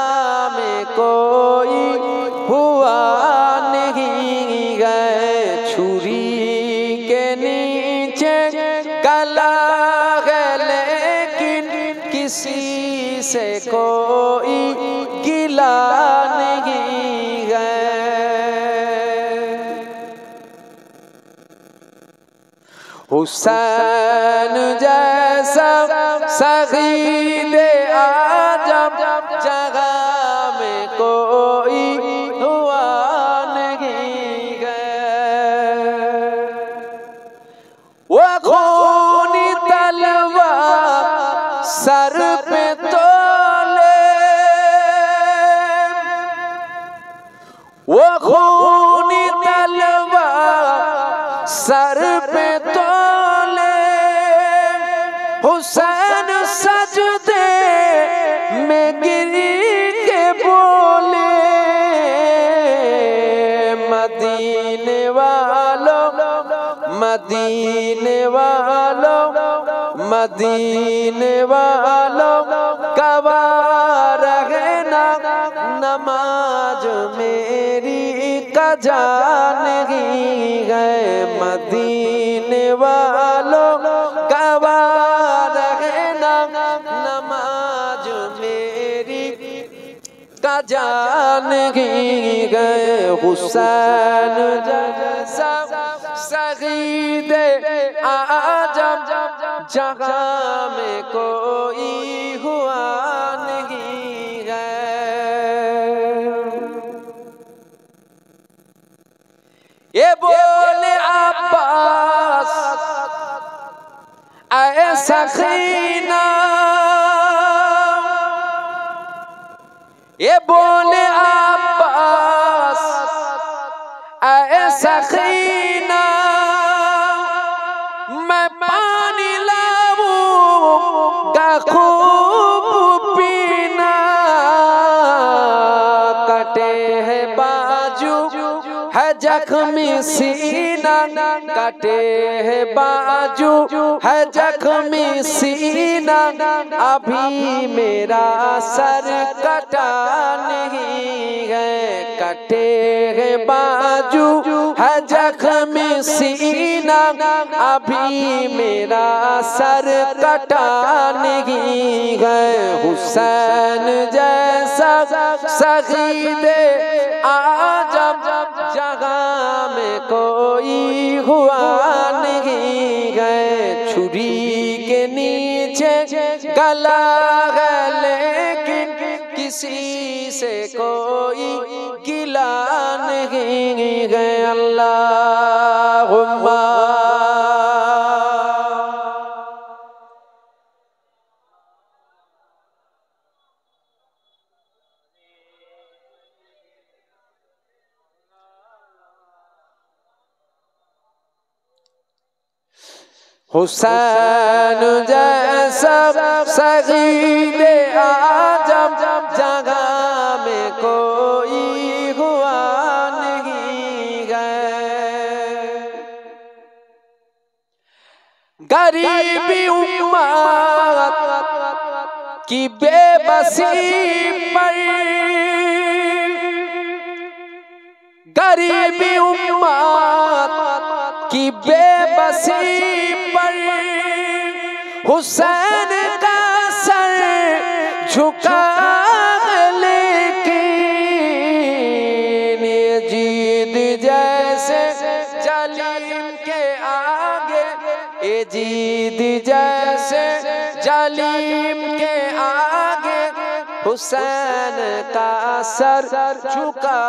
[SPEAKER 1] में कोई हुआ नहीं है। छुरी के नीचे गला है लेकिन किसी से कोई गिला नहीं है। हुसैन जैसा सगीदे आजम जगह में कोई हुआ नहीं है। वो खूनी तलवार सर पे तोले, वो खूनी तलवार सर पे तोले। हुसैन सजदे में गिर के बोले, मदीने वालों मदीने वालों मदीने वालों गवाह रहना नमाज मेरी कजा नहीं है। मदीने वालों गवाह रहना नमाज मेरी कजा नहीं है। हुसैन जैसा सगीदे आजम जगह में कोई हुआ नहीं है। ये बोले अब्बास ऐ सखीना, ये बोले अब्बास ऐ सखीना, मैं पानी लाऊंगा खूब पीना। कटे है बाजू है जख्मी सीना, कटे है बाजू है जख्मी सीना। अभी मेरा सर कटा नहीं है। कटे है बाजू है जख्मी सीना, अभी मेरा सर कटा नहीं है। हुसैन जैसा सगीदे आजम जगह में कोई हुआ नहीं है। छुरी के नीचे गला है लेकिन किसी से कोई गिला नहीं है। अल्लाहुम्मा हुसैन जैसा सगीदे आजम जगह में कोई हुआ नहीं है। गरीबी उम्मत की बेबसी पर, गरीबी उम्मत की बेबसी पर हुसैन का सर झुका लेकिन यजीद जैसे जालिम के आगे, यजीद जैसे जालिम के आगे हुसैन का सर झुका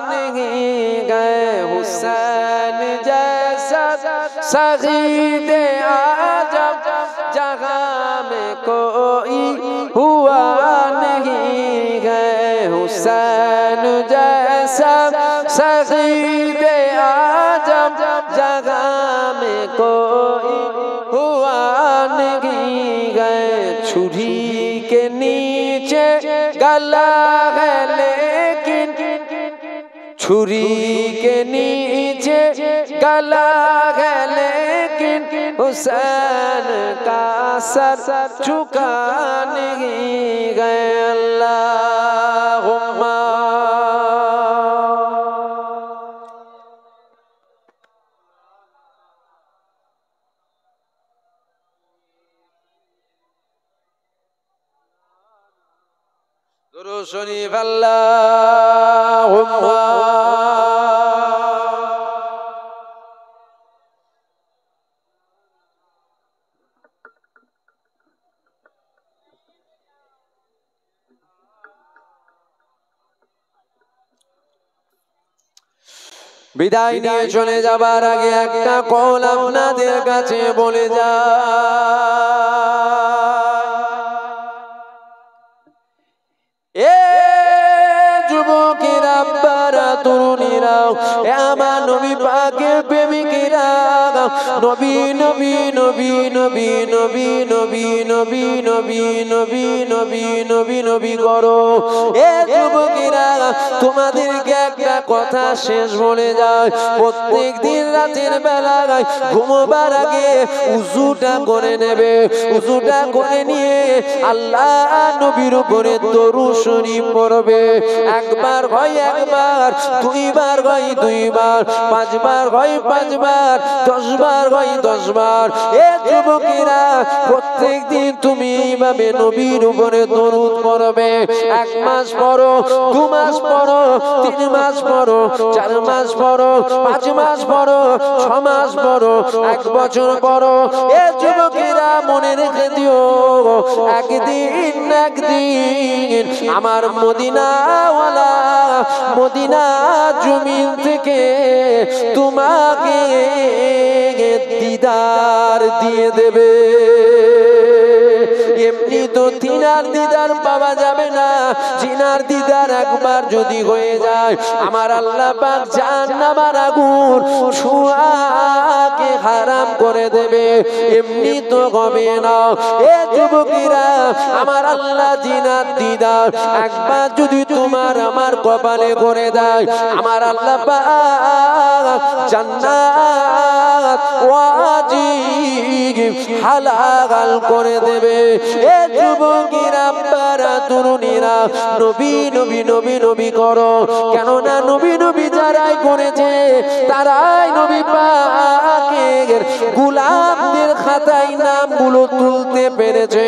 [SPEAKER 1] नहीं गए। हुसैन जैसा सगीदे आजम जगह में कोई हुआ नहीं है। हुसैन जैसा ऐसा सगीर आजम जगह में कोई हुआ नहीं गए छुरी के नीचे गला है लेकिन छुरी के नीचे गला है लेकिन हुसैन का सर झुका नहीं गए अल्लाहुम्मा दुरूद शरीफ अल्लाहुम्मा বিদায় নিয়ে চলে যাবার আগে একটা কল আপনাদের কাছে বলে যায়, এ যুবকেরা আব্বারা তরুণীরা, এ আমার নবী পাকের প্রেমিকেরা, নবী নবী নবী নবী নবী নবী নবী নবী নবী নবী নবী নবী করো। এ যুবকেরা তোমাদেরকে একটা কথা শেষ বলে যায়, প্রত্যেক দিন রাতের বেলায় ঘুমোবার আগে উযুটা করে নেবে, উযুটা করে নিয়ে আল্লাহ নবীর উপরে দরুদ শরীফ পড়বে। একবার হয় একবার, দুইবার হয় দুইবার, পাঁচবার হয় পাঁচবার, 10 বার হয় 10 বার। এ যুবকেরা প্রত্যেক দিন তুমি এইভাবে নবীর উপরে দরুদ পড়বে। 1 মাস পড়ো, 2 মাস পড়ো, 3 মাস পড়ো, 4 মাস পড়ো, 5 মাস পড়ো, 6 মাস পড়ো, 1 বছর পড়ো। এ যুবকেরা মনে রেখে দিও, একদিন একদিন আমার মদিনাওয়ালা মদিনা জমিন থেকে তোমাকে দিদার দিয়ে দেবে। এমনি তো তিনার দিদার পাওয়া যাবে না, জিনার দিদার একবার যদি হয়ে যায় আমার আল্লাহ পাক জাহান্নামের আগুন ছোঁয়াকে হারাম করে দেবে। এমনি তো হবে না। এ যুবকেরা আমার আল্লাহ জিনার দিদার একবার যদি তোমার আমার কপালে করে দেয় আমার আল্লাহ পাক জান্নাত ওয়াজিব হালাল করে দেবে। এ যুবকেরা আব্বারা তরুণীরা নবী নবী নবী নবী করো, কেননা নবী নবী যারাই করেছে তারাই নবী পাকের গোলামদের খাতায় নামগুলো তুলতে পেরেছে।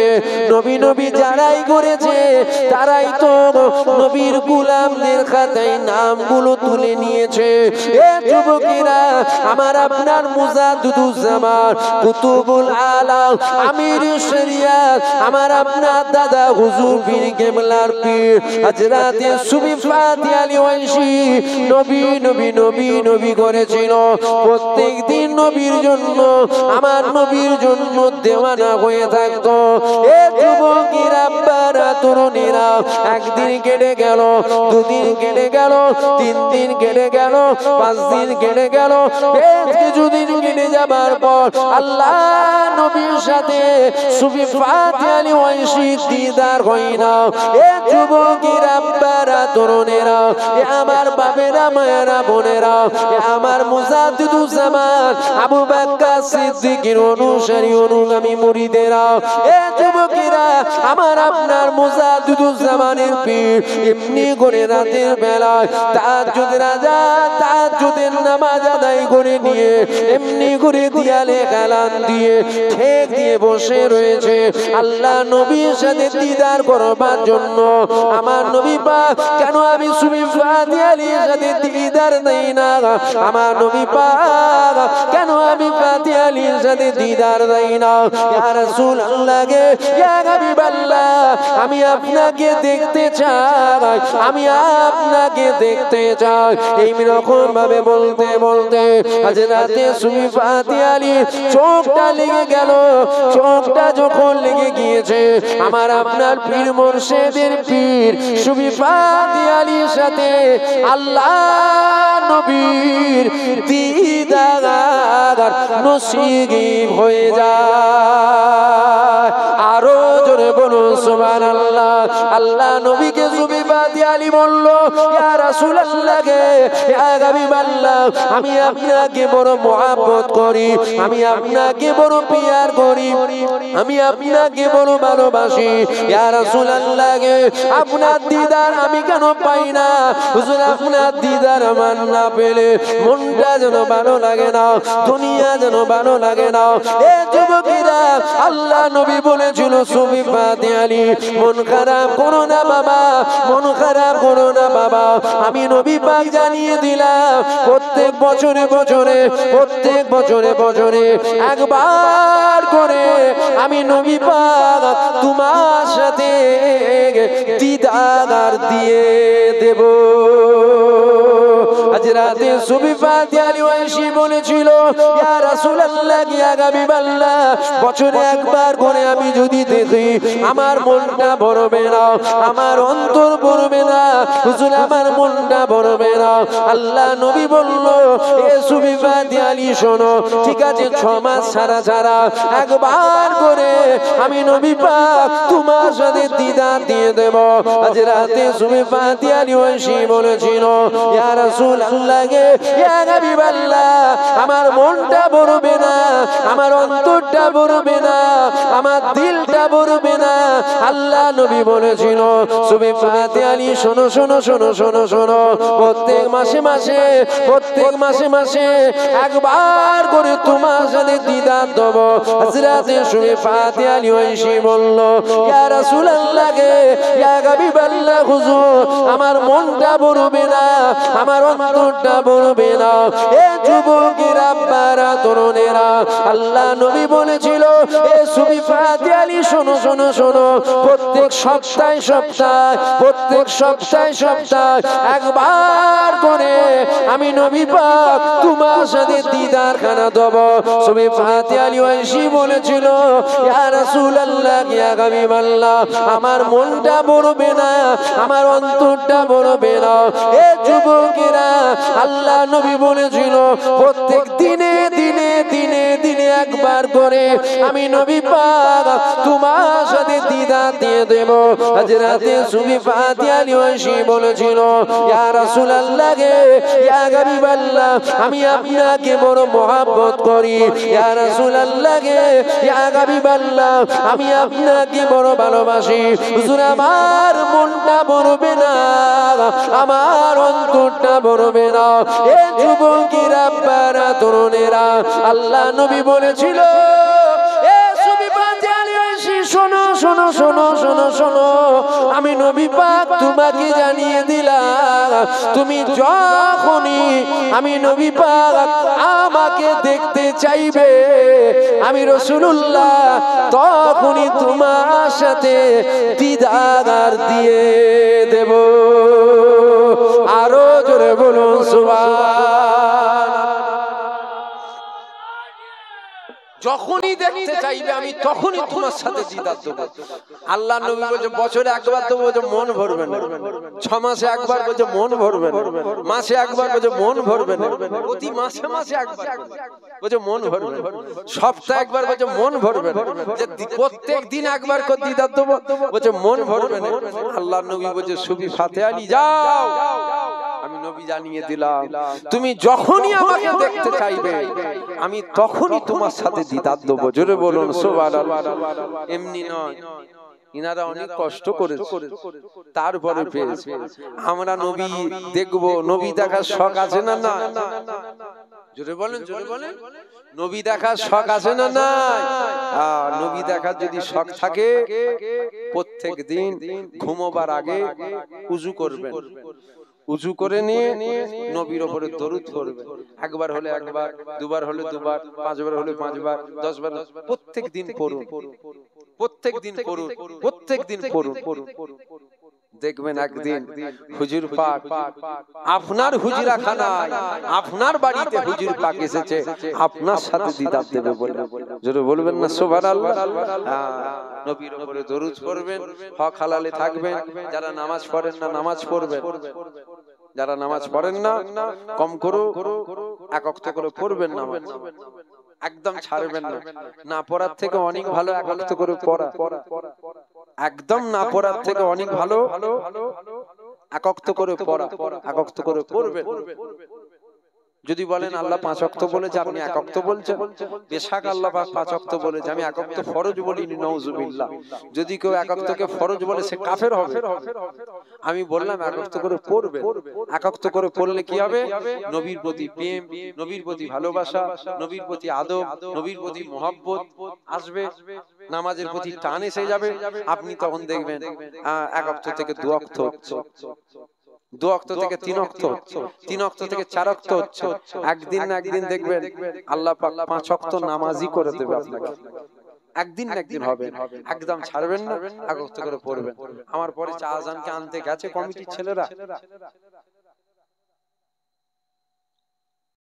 [SPEAKER 1] নবী নবী যারাই করেছে তারাই তো নবীর গোলামদের খাতায় নামগুলো তুলে নিয়েছে। এ যুবকেরা আমার আপনার মুজাদ্দিদুজ্জামান কুতুবুল আলাম আমির শরিয়াত আমার আপনার দাদা হুজুর পীর কেবলার পীর হযরত সুফি ফাতি আলী ওয়াইসি নবী নবী নবী নবী করেছিল। প্রত্যেক দিন নবীর জন্য আমার নবীর জন্য দেওয়ানা হয়ে থাকতো। এ যুবকেরা আব্বারা তরুণীরা একদিন কেটে গেল, 2 দিন কেটে গেল, 3 দিন কেটে গেল, 5 দিন কেটে গেল, বেশ কিছুদিন কেটে যাবার পর আল্লাহ নবীর সাথে সুফি ফাতি আলী ওয়াইসি দিদার হয় না। এ যুবকেরা আব্বারা তরুণেরা, এ আমার বাবেরা মায়েরা বোনেরা, এ আমার মুজাদ্দিদুজ্জামান আবু বকর সিদ্দিকের অনুসারী অনুগামী মুরিদেরা, এ যুবকেরা আমার আপনার মুজাদ্দিদুজ্জামানের পীর এমনি করে রাতের বেলায় তাহাজ্জুদের আযান তাহাজ্জুদের নামাজ আদায় করে নিয়ে এমনি করে দিয়ালে কালাম দিয়ে ঠেক দিয়ে বসে রয়েছে আল্লাহ নবীর সাথে দিদার করবার জন্য। আমার নবী পাক কেন আমি সুফি ফাতি আলীর সাথে দিদার দেই না? আমার নবী পাক কেন আমি ফাতি আলীর সাথে দিদার দেই না? ইয়া রাসূলুল্লাহ গে, ইয়া হাবিবাল্লাহ, আমি আপনাকে দেখতে চাই, আমি আপনাকে দেখতে চাই। এই রকম ভাবে বলতে বলতে হযরত সুফি সুবিফাতি আলী চোখটা লেগে গেল। চোখটা যখন লেগে গিয়েছে, আমার আপনার পীর মুর্শিদের পীর সুবিফাতি আলীর সাথে আল্লাহ নবীর দিদার নসিব হয়ে যায়। আরো জোরে বলুন সুবহানাল্লাহ। আল্লাহ নবীকে সুবিফাতি আলী বলল, ইয়া রাসূলুল্লাহ গে, ইয়া হাবিবাল্লাহ, আমি আপনাকে বড় মহব্বত করি, আমি আপনাকে বড় পিয়ার করি, আমি আপনাকে বড় ভালোবাসি। ইয়া রাসূলুল্লাহ গে, আপনার দিদার আমি কেন পাই না? হুজুর, আপনার দিদার আমার না পেলে মনটা যেন ভালো লাগে না, দুনিয়া যেন ভালো লাগে না। এ যুবকেরা, আল্লাহ নবী বলেছিল সুবিফাতি আলী, মন খারাপ করো না বাবা, মন খারাপ করো না বাবা। আমি নবী পাক জানিয়ে দিলাম, প্রত্যেক বছরে বছরে, প্রত্যেক বছরে বছরে একবার করে আমি নবী পাক তোমার সাথে দিদার দিয়ে দেব। আজ রাতে সুবিফাতি আলী ওয়াইসি বলেছিল, ইয়া রাসূলুল্লাহ, ইয়া হাবিবাল্লাহ, বছরে একবার করে আমি যদি দেখি আমার মনটা ভরবে না, আমার অন্তর ভরবে না, হুজুর আমার মনটা ভরবে না। আল্লাহ নবী বলল, এ সুবিফাতি আলী শোনো, ঠিক আছে 6 মাস ছাড়া ছাড়া একবার করে আমি নবী পাক তোমার সাথে দিদার দিয়ে দেব। আজ রাতে সুবিফাতি আলী ওয়াইসি বলেছিল, ইয়া রাসূলুল্লাহ গে, ইয়া হাবিবাল্লাহ, আমার মনটা ভরবে না, আমার অন্তরটা ভরবে না, আমার দিলটা ভরবে না। আল্লাহ নবী বলেছিল, সুবিফাতি আলী শোনো শোনো শোনো শোনো শোনো, প্রত্যেক মাসে মাসে, প্রত্যেক মাসে মাসে একবার করে তোমার সাথে দিদার দেব। হযরতে সুবিফাতি আলী ওয়াইসি বলল, ইয়া রাসূলুল্লাহ গে, ইয়া হাবিবাল্লাহ, হুজুর আমার মনটা ভরবে না, আমার অন্তরটা ভরবে না। এ যুবকেরা, আব্বারা, তরুণেরা, আল্লাহ নবী বলেছিল, এ সুবিফাতি আলী শোনো শোনো শোনো, প্রত্যেক সপ্তাহে সপ্তাহে, প্রত্যেক সপ্তাহে সপ্তাহে একবার করে আমি নবী পাক তোমার সাথে দিদার খানা দেব। সুবিফাতি আলী ওয়াইসি বলেছিল, ইয়া রাসূলুল্লাহ, ইয়া হাবিবাল্লাহ, আমার মনটা ভরবে না, আমার অন্তরটা ভরবে না। এ যুবকেরা, আল্লাহ নবী বলেছিল, প্রত্যেক দিনে দিনে দিনে দিনে একবার করে আমি নবী পাক তোমার সাথে দিদার দিয়ে দেব। আজ রাতে সুবিফাতি আলী ওয়াইসি বলেছিল, ইয়া রাসূলুল্লাহ গে, ইয়া হাবিবাল্লাহ, আমি আপনাকে বড় মহব্বত করি, ইয়া রাসূলুল্লাহ গে, ইয়া হাবিবাল্লাহ, আমি আপনাকে বড় ভালোবাসি। হুজুর আমার মনটা ভরবে না, আমার অন্তরটা ভরবে না। এ যুবকেরা, আব্বারা, তরুণেরা, আল্লাহ নবী বলেছিল, এ সুবিফাতি আলী ওয়াইসি শোনো শোনো শোনো শোনো শোনো, আমি নবী পাক তোমাকে জানিয়ে দিলাম, তুমি যখনই আমি নবী পাক আমাকে দেখতে চাইবে, আমি রাসূলুল্লাহ তখনই তোমার সাথে দিদার দিয়ে দেব। আরো জোরে বলুন সুবহানাল্লাহ। যখনই দেখতে চাইবে আমি তখনই তোমার সাথে দিদার দেব। আল্লাহ নবী বলেছে, বছরে একবার দেবো, বলছে মন ভরবে না, 6 মাসে একবার বলছে মন ভরবে না, মাসে একবার বলছে মন ভরবে না, প্রতি মাসে মাসে একবার বলছে মন ভরবে না, সপ্তাহে একবার বলছে মন ভরবে না, যে প্রত্যেক দিন একবার করে দিদার দেবো, বলছে মন ভরবে না। আল্লাহ নবী বলছে, সুবিফাতি আলী যাও, আমি নবী জানিয়ে দিলাম, তুমি যখনই আমাকে দেখতে চাইবে আমি তখনই তোমার সাথে দিদার দেবো। জোরে বলুন সুবহানাল্লাহ। এমনি নয়, ইনারা অনেক কষ্ট করেছে, তারপরে পেয়েছে। আমরা নবী দেখবো, নবী দেখার শখ আছে না না? জোরে বলেন, জোরে বলেন। নবী দেখার শখ আছে না নাই? নবী দেখার যদি শখ থাকে, প্রত্যেক দিন ঘুমোবার আগে উযু করবেন, উযু করে নিয়ে নবীর উপরে দরুদ পড়বে, একবার হলে একবার, দুবার হলে দুবার, 5 বার হলে 5 বার, 10 বার, প্রত্যেক দিন পড়ুন, প্রত্যেক দিন পড়ুন, প্রত্যেক দিন পড়ুন।
[SPEAKER 2] দেখবেন একদিন হুজুর পাক আপনার হুজরাখানায় আপনার বাড়িতে হুজুর পাক এসেছে আপনার সাথে দিদার দেবে বলে। জোরে বলবেন না সুবহানাল্লাহ। নবীর উপরে দরুদ পড়বেন, হক হালালে থাকবেন। যারা নামাজ পড়েন না নামাজ পড়বেন, যারা নামাজ পড়েন না কম করো এক ওয়াক্ত করে পড়বেন নামাজ, একদম ছাড়বেন না। না পড়ার থেকে অনেক ভালো এক ওয়াক্ত করে পড়া, একদম না পড়ার থেকে অনেক ভালো এক ওয়াক্ত করে পড়া, এক ওয়াক্ত করে পড়বেন। যদি বলেন আল্লাহ 5 ওয়াক্ত বলেছে আপনি এক ওয়াক্ত বলছেন, বেশক আল্লাহ পাক 5 ওয়াক্ত বলেছে, আমি এক ওয়াক্ত ফরজ বলিনি, নাউজুবিল্লাহ। যদি কেউ এক ওয়াক্তকে ফরজ বলে সে কাফের হবে। আমি বললাম এক ওয়াক্ত করে পড়বেন। এক ওয়াক্ত করে পড়লে কি হবে? নবীর প্রতি প্রেম, নবীর প্রতি ভালোবাসা, নবীর প্রতি আদব, নবীর প্রতি মহব্বত আসবে, নামাজের প্রতি টান এসে যাবে। আপনি তখন দেখবেন এক ওয়াক্ত থেকে 2 ওয়াক্ত হচ্ছে, 2 ওয়াক্ত থেকে 3 ওয়াক্ত হচ্ছে, 3 ওয়াক্ত থেকে 4 ওয়াক্ত হচ্ছে। একদিন না একদিন দেখবেন আল্লাহ পাক 5 ওয়াক্ত নামাজি করে দেবে আপনাকে। একদিন না একদিন হবে, একদম ছাড়বেন না, এক ওয়াক্ত করে পড়বেন। আমার পরে চা আজানকে আনতে গেছে কমিটির ছেলেরা,